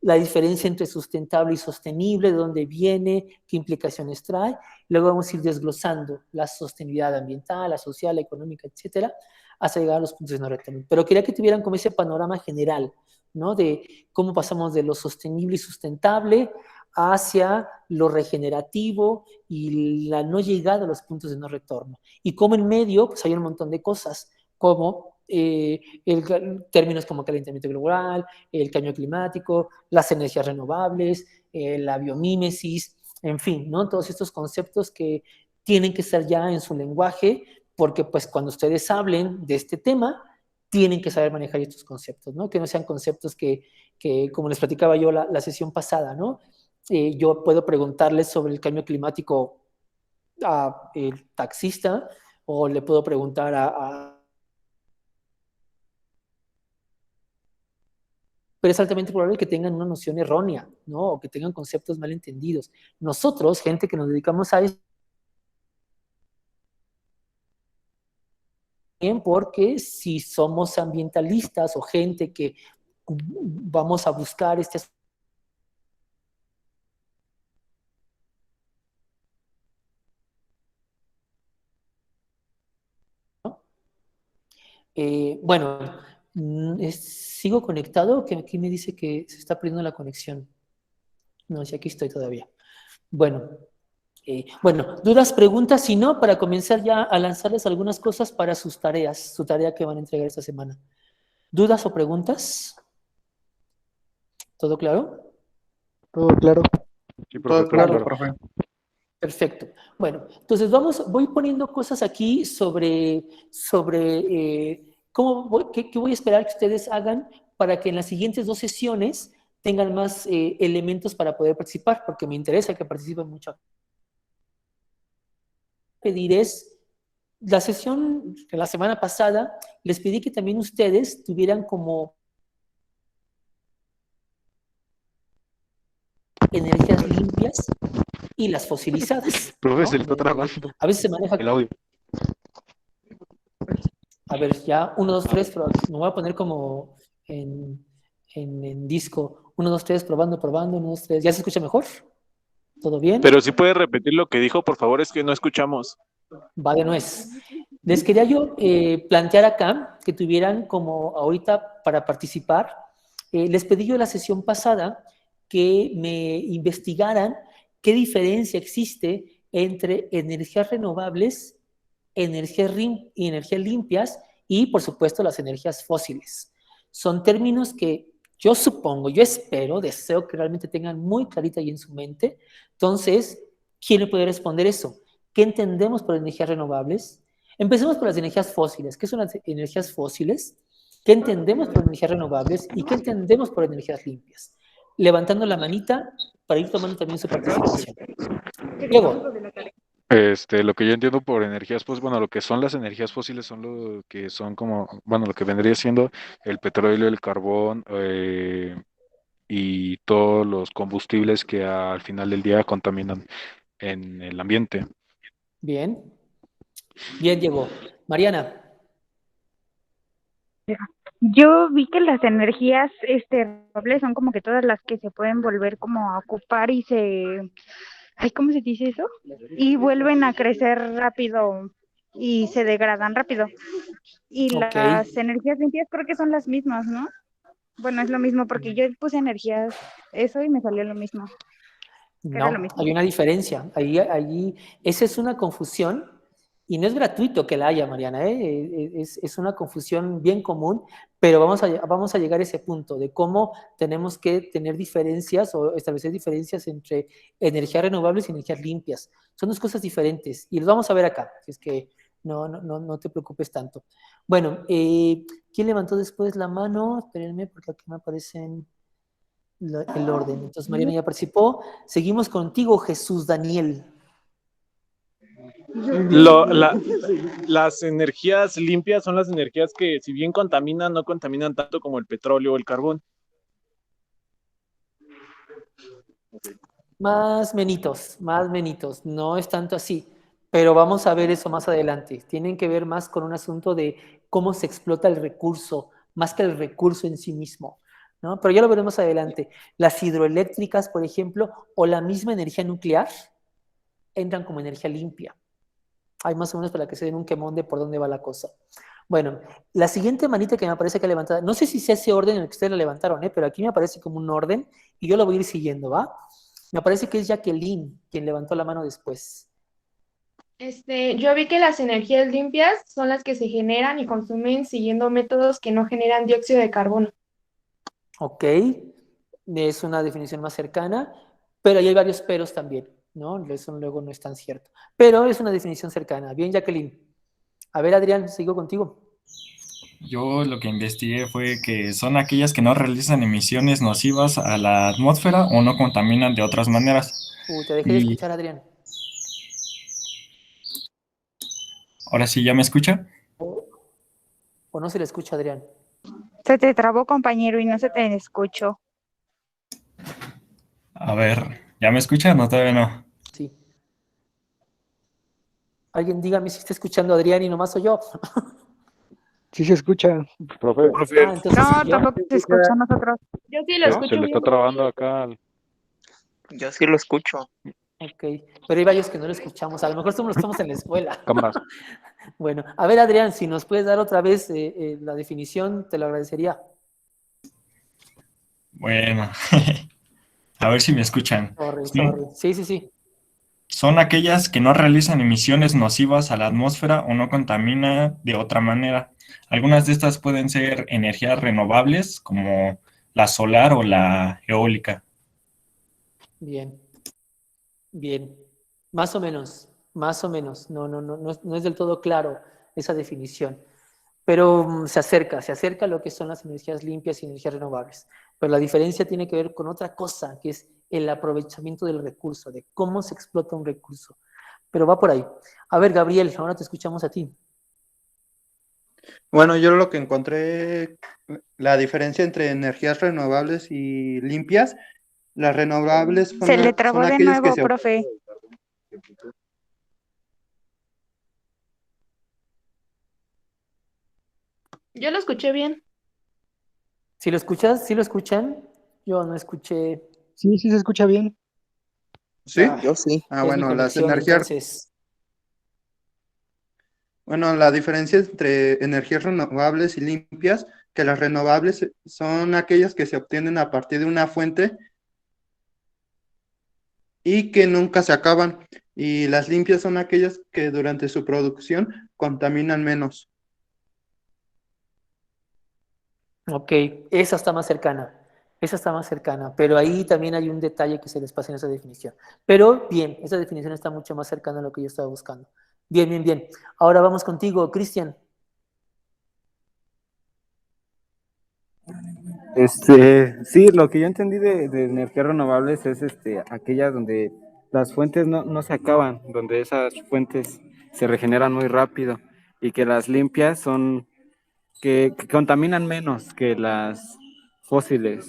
Speaker 1: la diferencia entre sustentable y sostenible, de dónde viene, qué implicaciones trae. Luego vamos a ir desglosando la sostenibilidad ambiental, la social, la económica, etcétera, hasta llegar a los puntos de no retorno. Pero quería que tuvieran como ese panorama general, ¿no? De cómo pasamos de lo sostenible y sustentable hacia lo regenerativo y la no llegada a los puntos de no retorno. Y como en medio, pues hay un montón de cosas, como términos como calentamiento global, el cambio climático, las energías renovables, la biomímesis, en fin, ¿no? Todos estos conceptos que tienen que estar ya en su lenguaje, porque pues cuando ustedes hablen de este tema, tienen que saber manejar estos conceptos, ¿no? Que no sean conceptos que como les platicaba yo la sesión pasada, ¿no? Yo puedo preguntarles sobre el cambio climático al taxista o le puedo preguntar pero es altamente probable que tengan una noción errónea, ¿no? O que tengan conceptos mal entendidos. Nosotros, gente que nos dedicamos a esto, porque si somos ambientalistas o gente que vamos a buscar este bueno, sigo conectado, que aquí me dice que se está perdiendo la conexión. No, si aquí estoy todavía. Bueno, Bueno, dudas, preguntas, si no, para comenzar ya a lanzarles algunas cosas para sus tareas, su tarea que van a entregar esta semana. ¿Dudas o preguntas? ¿Todo claro?
Speaker 2: Todo claro.
Speaker 5: Sí,
Speaker 3: Todo
Speaker 5: profe, todo
Speaker 3: claro,
Speaker 5: claro.
Speaker 3: profe.
Speaker 1: Perfecto. Bueno, entonces voy poniendo cosas aquí sobre qué voy a esperar que ustedes hagan para que en las siguientes 2 sesiones tengan más elementos para poder participar, porque me interesa que participen mucho. Pedir es, la sesión de la semana pasada, les pedí que también ustedes tuvieran como energías limpias y las fosilizadas,
Speaker 5: Profe,
Speaker 1: ¿no?
Speaker 5: se le está trabando
Speaker 1: A veces se maneja...
Speaker 5: el audio.
Speaker 1: A ver, ya, 1, 2, 3, me voy a poner como en disco. 1, 2, 3, probando, 1, 2, 3. ¿Ya se escucha mejor? ¿Todo bien?
Speaker 6: Pero si puede repetir lo que dijo, por favor, es que no escuchamos.
Speaker 1: Va de nuez. Les quería yo plantear acá que tuvieran como ahorita para participar. Les pedí yo la sesión pasada que me investigaran qué diferencia existe entre energías renovables, energías limpias y, por supuesto, las energías fósiles. Son términos que yo supongo, yo espero, deseo que realmente tengan muy clarita ahí en su mente. Entonces, ¿quién me puede responder eso? ¿Qué entendemos por energías renovables? Empecemos por las energías fósiles. ¿Qué son las energías fósiles? ¿Qué entendemos por energías renovables? ¿Y qué entendemos por energías limpias? Levantando la manita para ir tomando también su participación. Diego.
Speaker 5: Lo que yo entiendo por energías, pues bueno, lo que son las energías fósiles son lo que son como, bueno, lo que vendría siendo el petróleo, el carbón y todos los combustibles que al final del día contaminan en el ambiente.
Speaker 1: Bien. Bien, Diego. Mariana.
Speaker 7: Yo vi que las energías renovables son como que todas las que se pueden volver como a ocupar y ay, ¿cómo se dice eso? Y vuelven a crecer rápido y se degradan rápido. Y
Speaker 1: Ok.
Speaker 7: las energías limpias creo que son las mismas, ¿no? Bueno, es lo mismo porque yo puse energías, eso y me salió lo mismo. Era lo
Speaker 1: No,
Speaker 7: mismo.
Speaker 1: hay una diferencia. Esa es una confusión y no es gratuito que la haya, Mariana, ¿eh? Es una confusión bien común, pero vamos a llegar a ese punto de cómo tenemos que tener diferencias o establecer diferencias entre energías renovables y energías limpias. Son 2 cosas diferentes y los vamos a ver acá, así es que no te preocupes tanto. Bueno, ¿quién levantó después la mano? Espérenme porque aquí me aparecen el orden. Entonces Mariana ya participó. Seguimos contigo, Jesús Daniel.
Speaker 6: Las energías limpias son las energías que, si bien contaminan, no contaminan tanto como el petróleo o el carbón.
Speaker 1: Más menitos, no es tanto así, pero vamos a ver eso más adelante. Tienen que ver más con un asunto de cómo se explota el recurso, más que el recurso en sí mismo, ¿no? Pero ya lo veremos adelante. Las hidroeléctricas, por ejemplo, o la misma energía nuclear, entran como energía limpia. Hay más o menos para que se den un quemón de por dónde va la cosa. Bueno, la siguiente manita que me aparece que levantada, no sé si sea ese orden en el que ustedes la levantaron, pero aquí me aparece como un orden y yo lo voy a ir siguiendo, ¿va? Me parece que es Jacqueline quien levantó la mano después.
Speaker 4: Yo vi que las energías limpias son las que se generan y consumen siguiendo métodos que no generan dióxido de carbono.
Speaker 1: Ok, es una definición más cercana, pero ahí hay varios peros también, ¿no? Eso luego no es tan cierto. Pero es una definición cercana. Bien, Jacqueline. A ver, Adrián, sigo contigo.
Speaker 8: Yo lo que investigué fue que son aquellas que no realizan emisiones nocivas a la atmósfera o no contaminan de otras maneras.
Speaker 1: Te dejé de escuchar, Adrián.
Speaker 8: Ahora sí, ¿ya me escucha?
Speaker 1: ¿O no se le escucha, Adrián?
Speaker 7: Se te trabó, compañero, y no se te escuchó.
Speaker 8: A ver, ¿ya me escucha? No, todavía no.
Speaker 1: Sí. Alguien dígame si está escuchando a Adrián y nomás soy yo.
Speaker 2: Sí se escucha.
Speaker 5: Profe,
Speaker 1: Entonces
Speaker 7: No,
Speaker 1: yo.
Speaker 7: tampoco se escucha a nosotros.
Speaker 4: Yo sí lo
Speaker 5: se
Speaker 4: escucho
Speaker 5: le está
Speaker 4: bien.
Speaker 5: trabando acá.
Speaker 9: Yo sí lo escucho.
Speaker 1: Ok, pero hay varios que no lo escuchamos. A lo mejor somos estamos en la escuela.
Speaker 5: Cámaras.
Speaker 1: Bueno, a ver, Adrián, si nos puedes dar otra vez la definición, te lo agradecería.
Speaker 8: Bueno, a ver si me escuchan.
Speaker 1: Sorry.
Speaker 8: ¿Sí?
Speaker 1: Sí.
Speaker 8: Son aquellas que no realizan emisiones nocivas a la atmósfera o no contaminan de otra manera. Algunas de estas pueden ser energías renovables, como la solar o la eólica.
Speaker 1: Bien, bien. Más o menos, más o menos. No es del todo claro esa definición. Pero se acerca a lo que son las energías limpias y energías renovables. Pero la diferencia tiene que ver con otra cosa, que es el aprovechamiento del recurso, de cómo se explota un recurso. Pero va por ahí. A ver, Gabriel, ahora te escuchamos a ti.
Speaker 3: Bueno, yo lo que encontré, la diferencia entre energías renovables y limpias, las renovables
Speaker 7: Se le
Speaker 3: son
Speaker 7: trabó de
Speaker 3: aquellas que
Speaker 7: nuevo,
Speaker 3: se...
Speaker 7: profe.
Speaker 4: Yo lo escuché bien.
Speaker 1: ¿Sí lo escuchas? ¿Sí lo escuchan? Yo no escuché.
Speaker 2: Sí, sí se escucha bien.
Speaker 3: ¿Sí?
Speaker 9: Yo sí.
Speaker 3: Ah,
Speaker 1: Es mi
Speaker 3: bueno, las
Speaker 1: conexión,
Speaker 3: energías...
Speaker 1: entonces.
Speaker 3: Bueno, la diferencia entre energías renovables y limpias, que las renovables son aquellas que se obtienen a partir de una fuente y que nunca se acaban. Y las limpias son aquellas que durante su producción contaminan menos.
Speaker 1: Ok, esa está más cercana. Esa está más cercana. Pero ahí también hay un detalle que se les pasa en esa definición. Pero bien, esa definición está mucho más cercana a lo que yo estaba buscando. Bien, bien, bien. Ahora vamos contigo, Cristian.
Speaker 10: Sí, lo que yo entendí de energías renovables es aquellas donde las fuentes no se acaban, donde esas fuentes se regeneran muy rápido y que las limpias son que contaminan menos que las fósiles.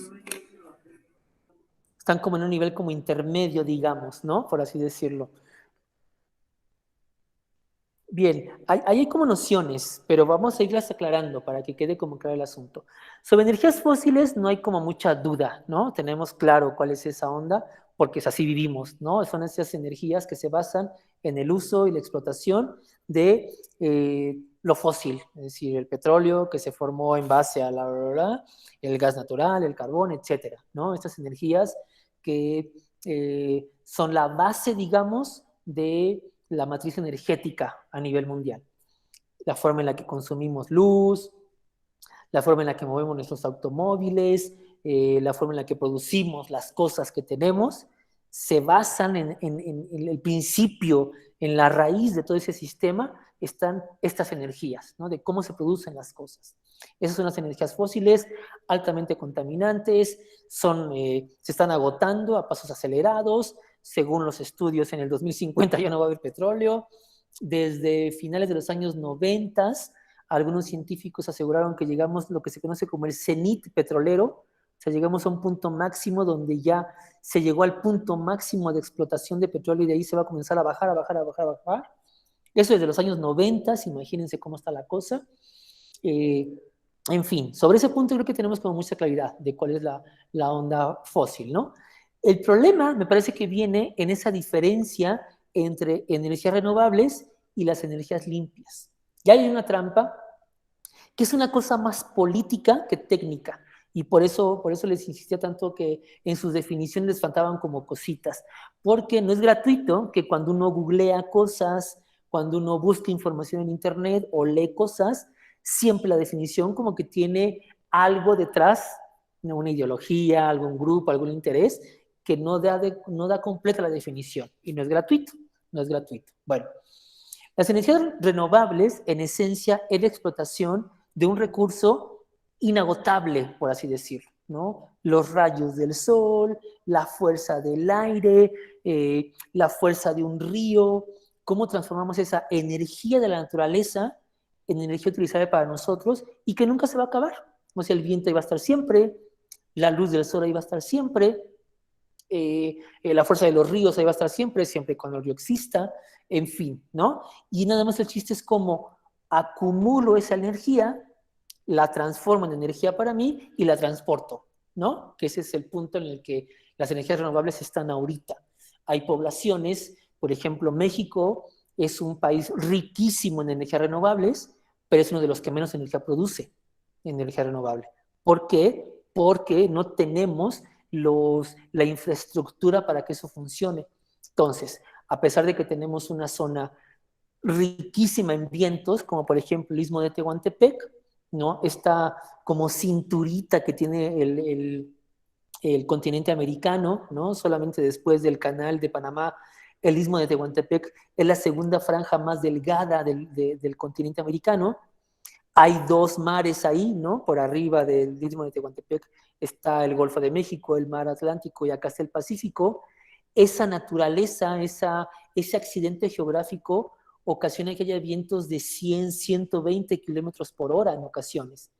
Speaker 1: Están como en un nivel como intermedio, digamos, ¿no? Por así decirlo. Bien, ahí hay como nociones, pero vamos a irlas aclarando para que quede como claro el asunto. Sobre energías fósiles no hay como mucha duda, ¿no? Tenemos claro cuál es esa onda, porque es así vivimos, ¿no? Son esas energías que se basan en el uso y la explotación de lo fósil, es decir, el petróleo que se formó en base a el gas natural, el carbón, etcétera, ¿no? Estas energías que son la base, digamos, de la matriz energética a nivel mundial. La forma en la que consumimos luz, la forma en la que movemos nuestros automóviles, la forma en la que producimos las cosas que tenemos, se basan en el principio, en la raíz de todo ese sistema, están estas energías, ¿no? De cómo se producen las cosas. Esas son las energías fósiles, altamente contaminantes, se están agotando a pasos acelerados. Según los estudios, en el 2050 ya no va a haber petróleo. Desde finales de los años 90, algunos científicos aseguraron que llegamos a lo que se conoce como el cenit petrolero, o sea, llegamos a un punto máximo donde ya se llegó al punto máximo de explotación de petróleo y de ahí se va a comenzar a bajar, a bajar, a bajar, a bajar. Eso desde los años 90, imagínense cómo está la cosa. En fin, sobre ese punto creo que tenemos como mucha claridad de cuál es la onda fósil, ¿no? El problema me parece que viene en esa diferencia entre energías renovables y las energías limpias. Ya hay una trampa que es una cosa más política que técnica. Y por eso les insistía tanto que en sus definiciones les faltaban como cositas. Porque no es gratuito que cuando uno googlea cosas, cuando uno busca información en internet o lee cosas, siempre la definición como que tiene algo detrás, una ideología, algún grupo, algún interés, que no da completa la definición. Y no es gratuito, no es gratuito. Bueno, las energías renovables, en esencia, es la explotación de un recurso inagotable, por así decirlo, ¿no? Los rayos del sol, la fuerza del aire, la fuerza de un río, cómo transformamos esa energía de la naturaleza en energía utilizable para nosotros y que nunca se va a acabar. O sea, el viento ahí va a estar siempre, la luz del sol ahí va a estar siempre, la fuerza de los ríos ahí va a estar siempre, siempre cuando el río exista, en fin, ¿no? Y nada más el chiste es cómo acumulo esa energía, la transformo en energía para mí y la transporto, ¿no? Que ese es el punto en el que las energías renovables están ahorita. Hay poblaciones, por ejemplo, México es un país riquísimo en energías renovables, pero es uno de los que menos energía produce en energía renovable. ¿Por qué? Porque no tenemos la infraestructura para que eso funcione. Entonces, A pesar de que tenemos una zona riquísima en vientos, como por ejemplo el istmo de Tehuantepec, ¿no? Esta como cinturita que tiene el continente americano, ¿no? Solamente después del canal de Panamá, el istmo de Tehuantepec es la segunda franja más delgada del continente americano. Hay dos mares ahí, ¿no? Por arriba del istmo de Tehuantepec está el Golfo de México, el mar Atlántico y acá está el Pacífico. Esa naturaleza, ese accidente geográfico ocasiona que haya vientos de 100, 120 kilómetros por hora en ocasiones.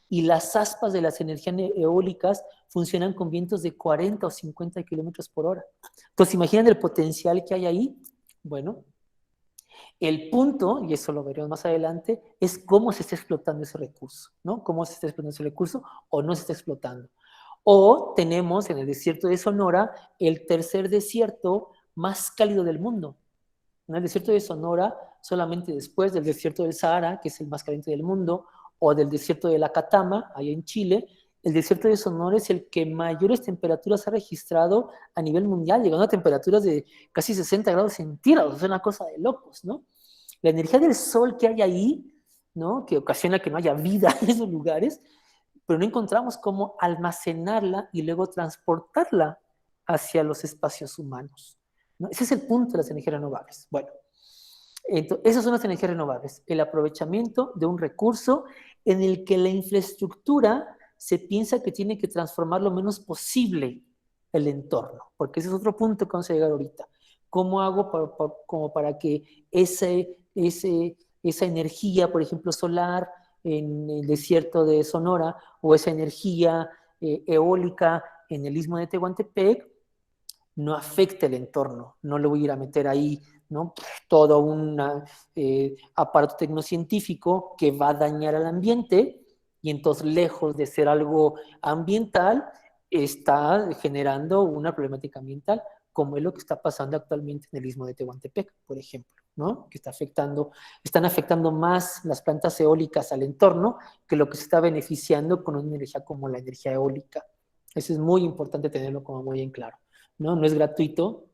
Speaker 1: Y las aspas de las energías eólicas funcionan con vientos de 40 o 50 kilómetros por hora. Entonces, ¿imaginan el potencial que hay ahí? Bueno, el punto, y eso lo veremos más adelante, es cómo se está explotando ese recurso, ¿no? Cómo se está explotando ese recurso o no se está explotando. O tenemos en el desierto de Sonora el tercer desierto más cálido del mundo. En el desierto de Sonora, solamente después del desierto del Sahara, que es el más caliente del mundo, o del desierto de la Catama, allá en Chile, el desierto de Sonora es el que mayores temperaturas ha registrado a nivel mundial, llegando a temperaturas de casi 60 grados centígrados, es una cosa de locos, ¿no? La energía del sol que hay ahí, ¿no? Que ocasiona que no haya vida en esos lugares, pero no encontramos cómo almacenarla y luego transportarla hacia los espacios humanos, ¿no? Ese es el punto de las energías renovables. Bueno, entonces, esas son las energías renovables, el aprovechamiento de un recurso en el que la infraestructura se piensa que tiene que transformar lo menos posible el entorno, porque ese es otro punto que vamos a llegar ahorita. ¿Cómo hago como para que esa energía, por ejemplo, solar en el desierto de Sonora o esa energía eólica en el istmo de Tehuantepec no afecte el entorno? No le voy a ir a meter ahí, ¿no? Todo un aparato tecnocientífico que va a dañar al ambiente y entonces, lejos de ser algo ambiental, está generando una problemática ambiental, como es lo que está pasando actualmente en el istmo de Tehuantepec, por ejemplo, ¿no? Que están afectando más las plantas eólicas al entorno que lo que se está beneficiando con una energía como la energía eólica. Eso es muy importante tenerlo como muy en claro, ¿no? No es gratuito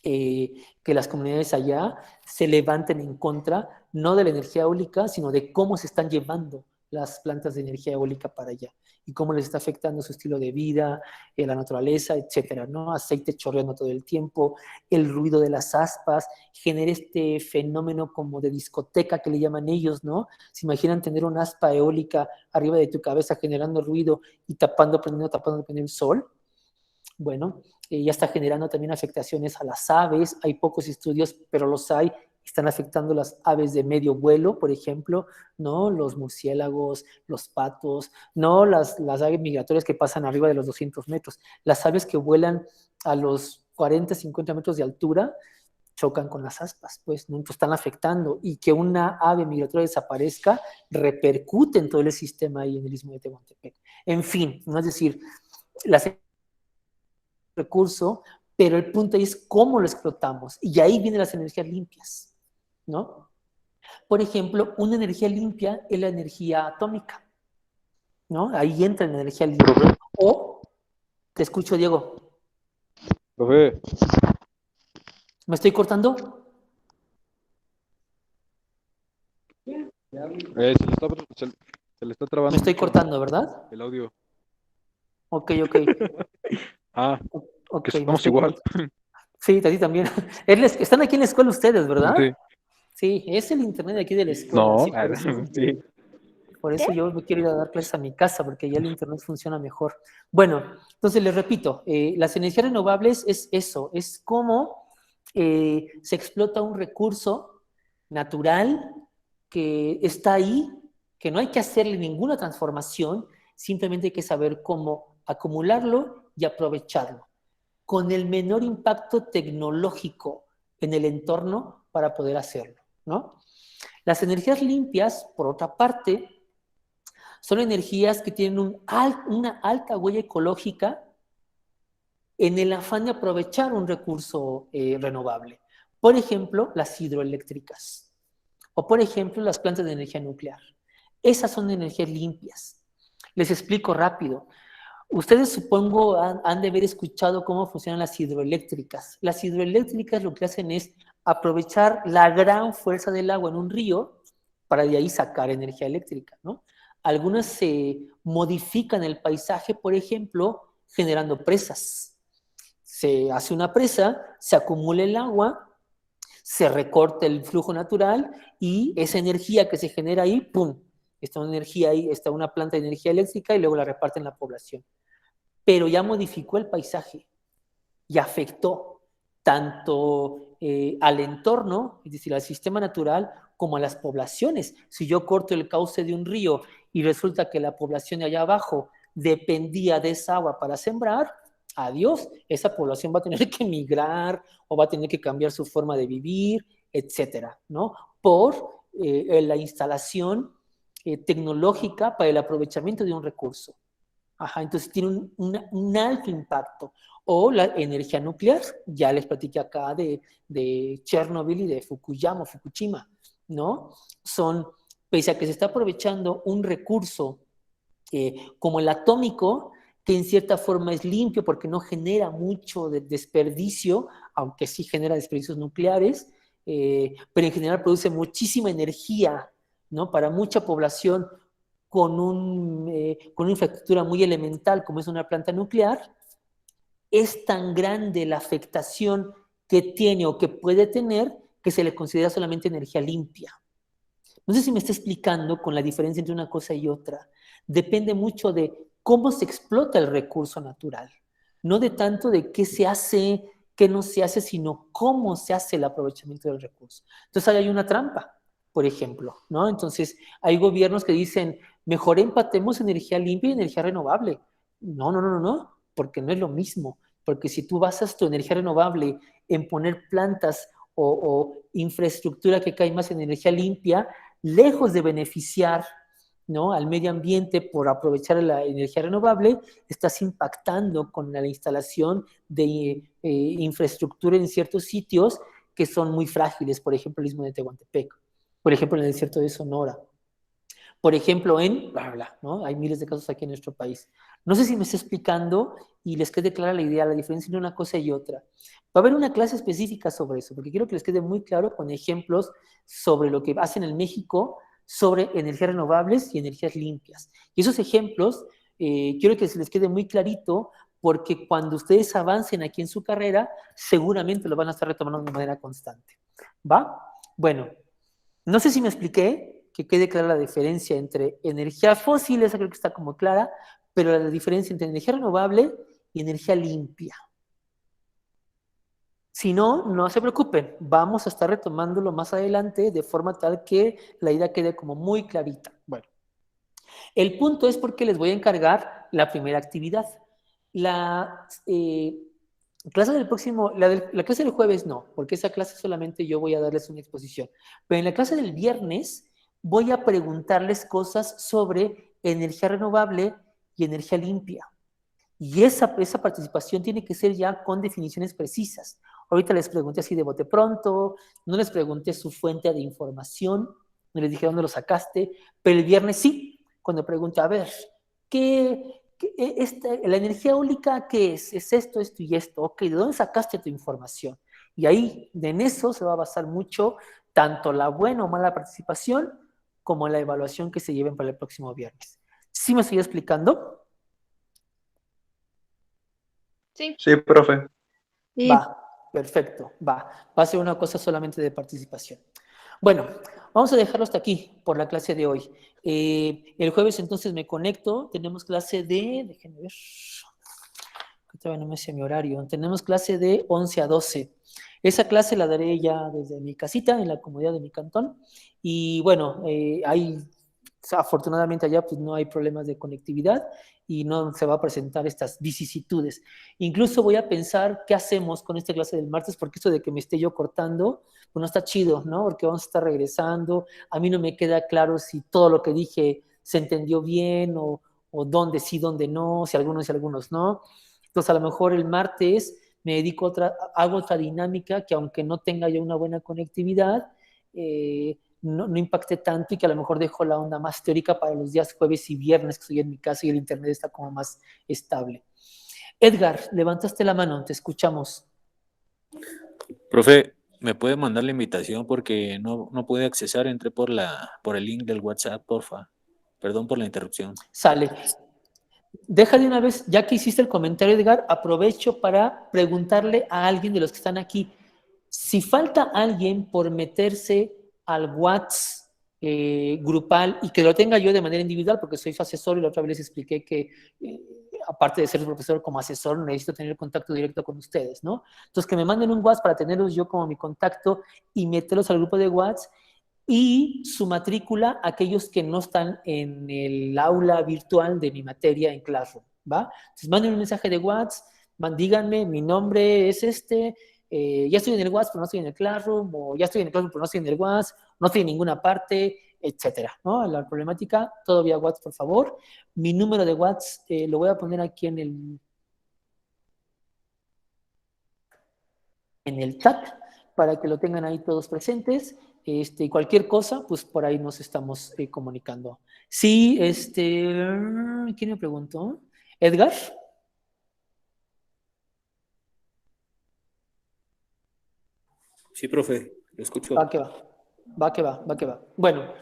Speaker 1: que las comunidades allá se levanten en contra, no de la energía eólica, sino de cómo se están llevando las plantas de energía eólica para allá y cómo les está afectando su estilo de vida, la naturaleza, etcétera, ¿no? Aceite chorreando todo el tiempo, el ruido de las aspas, genera este fenómeno como de discoteca que le llaman ellos, ¿no? ¿Se imaginan tener una aspa eólica arriba de tu cabeza generando ruido y tapando, prendiendo el sol? Bueno, ya está generando también afectaciones a las aves. Hay pocos estudios, pero los hay. Están afectando las aves de medio vuelo, por ejemplo, ¿no? Los murciélagos, los patos, no las aves migratorias que pasan arriba de los 200 metros. Las aves que vuelan a los 40, 50 metros de altura chocan con las aspas, pues, ¿no? Entonces están afectando. Y que una ave migratoria desaparezca repercute en todo el sistema ahí en el istmo de Tehuantepec. En fin, ¿no? Es decir, las recurso, pero el punto ahí es cómo lo explotamos. Y ahí vienen las energías limpias, ¿no? Por ejemplo, una energía limpia es la energía atómica, ¿no? Ahí entra la energía limpia. O, te escucho, Diego.
Speaker 6: Profe.
Speaker 1: ¿Me estoy cortando?
Speaker 5: Se le está trabando
Speaker 1: Me estoy
Speaker 5: mucho
Speaker 1: cortando, ¿verdad?
Speaker 5: el audio.
Speaker 1: Ok.
Speaker 5: Que estamos igual.
Speaker 1: Sí, a ti también. Están aquí en la escuela ustedes, ¿verdad?
Speaker 5: Sí.
Speaker 1: Sí, es el internet de aquí de la escuela.
Speaker 5: No,
Speaker 1: sí, por eso yo me quiero ir a dar clases a mi casa, porque ya el internet funciona mejor. Bueno, entonces les repito, las energías renovables es eso, es cómo se explota un recurso natural que está ahí, que no hay que hacerle ninguna transformación, simplemente hay que saber cómo acumularlo y aprovecharlo, con el menor impacto tecnológico en el entorno para poder hacerlo, ¿no? Las energías limpias, por otra parte, son energías que tienen una alta huella ecológica en el afán de aprovechar un recurso renovable. Por ejemplo, las hidroeléctricas. O por ejemplo, las plantas de energía nuclear. Esas son energías limpias. Les explico rápido. Ustedes supongo han de haber escuchado cómo funcionan las hidroeléctricas. Las hidroeléctricas lo que hacen es aprovechar la gran fuerza del agua en un río para de ahí sacar energía eléctrica, ¿no? Algunas se modifican el paisaje, por ejemplo, generando presas. Se hace una presa, se acumula el agua, se recorta el flujo natural y esa energía que se genera ahí, ¡pum! Está una energía ahí, está una planta de energía eléctrica y luego la reparten en la población. Pero ya modificó el paisaje y afectó tanto al entorno, es decir, al sistema natural, como a las poblaciones. Si yo corto el cauce de un río y resulta que la población de allá abajo dependía de esa agua para sembrar, adiós, esa población va a tener que migrar o va a tener que cambiar su forma de vivir, etcétera, ¿no? Por la instalación tecnológica para el aprovechamiento de un recurso. Ajá, entonces tiene un alto impacto. O la energía nuclear, ya les platiqué acá de Chernobyl y de Fukushima, ¿no? Pese a que se está aprovechando un recurso como el atómico, que en cierta forma es limpio porque no genera mucho desperdicio, aunque sí genera desperdicios nucleares, pero en general produce muchísima energía, ¿no? Para mucha población con una infraestructura muy elemental como es una planta nuclear, es tan grande la afectación que tiene o que puede tener que se le considera solamente energía limpia. No sé si me está explicando con la diferencia entre una cosa y otra. Depende mucho de cómo se explota el recurso natural, no de tanto de qué se hace, qué no se hace, sino cómo se hace el aprovechamiento del recurso. Entonces ahí hay una trampa, por ejemplo, ¿no? Entonces hay gobiernos que dicen, mejor empatemos energía limpia y energía renovable. No, porque no es lo mismo. Porque si tú basas tu energía renovable en poner plantas o infraestructura que cae más en energía limpia, lejos de beneficiar, ¿no?, al medio ambiente por aprovechar la energía renovable, estás impactando con la instalación de infraestructura en ciertos sitios que son muy frágiles, por ejemplo, el Istmo de Tehuantepec, por ejemplo, en el desierto de Sonora, por ejemplo, ¿no? Hay miles de casos aquí en nuestro país. No sé si me está explicando y les quede clara la idea, la diferencia entre una cosa y otra. Va a haber una clase específica sobre eso, porque quiero que les quede muy claro con ejemplos sobre lo que hacen en México sobre energías renovables y energías limpias. Y esos ejemplos quiero que se les quede muy clarito, porque cuando ustedes avancen aquí en su carrera, seguramente lo van a estar retomando de manera constante. ¿Va? Bueno, no sé si me expliqué, que quede clara la diferencia entre energía fósil, esa creo que está como clara, pero la diferencia entre energía renovable y energía limpia. Si no, no se preocupen, vamos a estar retomándolo más adelante de forma tal que la idea quede como muy clarita. Bueno, el punto es porque les voy a encargar la primera actividad. La clase del próximo, la clase del jueves no, porque esa clase solamente yo voy a darles una exposición. Pero en la clase del viernes voy a preguntarles cosas sobre energía renovable y energía limpia. Y esa participación tiene que ser ya con definiciones precisas. Ahorita les pregunté así de bote pronto, no les pregunté su fuente de información, no les dije dónde lo sacaste, pero el viernes sí, cuando pregunté, a ver, la energía eólica, ¿qué es? Es esto, esto y esto. Ok, ¿de dónde sacaste tu información? Y ahí, en eso se va a basar mucho tanto la buena o mala participación como la evaluación que se lleven para el próximo viernes. ¿Sí me estoy explicando?
Speaker 4: Sí.
Speaker 3: Sí, profe.
Speaker 1: Va, perfecto, va. Va a ser una cosa solamente de participación. Bueno, vamos a dejarlo hasta aquí por la clase de hoy. El jueves entonces me conecto, tenemos clase déjenme ver, que todavía no me sé mi horario, tenemos clase de 11 a 12. Esa clase la daré ya desde mi casita, en la comodidad de mi cantón, y bueno, afortunadamente allá pues no hay problemas de conectividad y no se va a presentar estas vicisitudes. Incluso voy a pensar qué hacemos con esta clase del martes, porque esto de que me esté yo cortando, pues no está chido, ¿no? Porque vamos a estar regresando, a mí no me queda claro si todo lo que dije se entendió bien o dónde sí, dónde no, si algunos y algunos no. Entonces a lo mejor el martes me dedico hago otra dinámica que aunque no tenga yo una buena conectividad, no impacte tanto y que a lo mejor dejo la onda más teórica para los días jueves y viernes, que estoy en mi casa y el internet está como más estable. Edgar, levantaste la mano, te escuchamos.
Speaker 11: Profe, ¿me puede mandar la invitación porque no pude accesar? Entré por el link del WhatsApp, porfa. Perdón por la interrupción.
Speaker 1: Sale. Deja de una vez, ya que hiciste el comentario, Edgar, aprovecho para preguntarle a alguien de los que están aquí. Si falta alguien por meterse al WhatsApp grupal y que lo tenga yo de manera individual, porque soy su asesor y la otra vez les expliqué que aparte de ser profesor como asesor, necesito tener contacto directo con ustedes, ¿no? Entonces, que me manden un WhatsApp para tenerlos yo como mi contacto y meterlos al grupo de WhatsApp y su matrícula aquellos que no están en el aula virtual de mi materia en Classroom, ¿va? Entonces, manden un mensaje de WhatsApp, díganme, mi nombre es ya estoy en el WhatsApp, pero no estoy en el Classroom, o ya estoy en el Classroom, pero no estoy en el WhatsApp, no estoy en ninguna parte, etcétera, ¿no? La problemática, todo vía WhatsApp, por favor. Mi número de WhatsApp lo voy a poner aquí en el chat para que lo tengan ahí todos presentes. Cualquier cosa, pues por ahí nos estamos comunicando. Sí, ¿quién me preguntó? ¿Edgar?
Speaker 11: Sí, profe, lo escucho.
Speaker 1: Va que va. Bueno,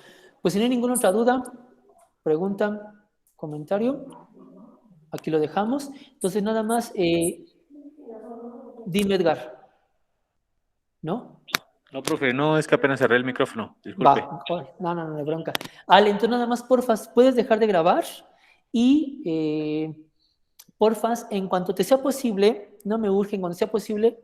Speaker 1: pues si no hay ninguna otra duda, pregunta, comentario, aquí lo dejamos. Entonces nada más, dime, Edgar. ¿No?
Speaker 11: No, profe, no, es que apenas cerré el micrófono. Disculpe.
Speaker 1: No hay bronca. Ale, entonces nada más, porfas, puedes dejar de grabar y porfas, en cuanto te sea posible, no me urge, en cuanto sea posible,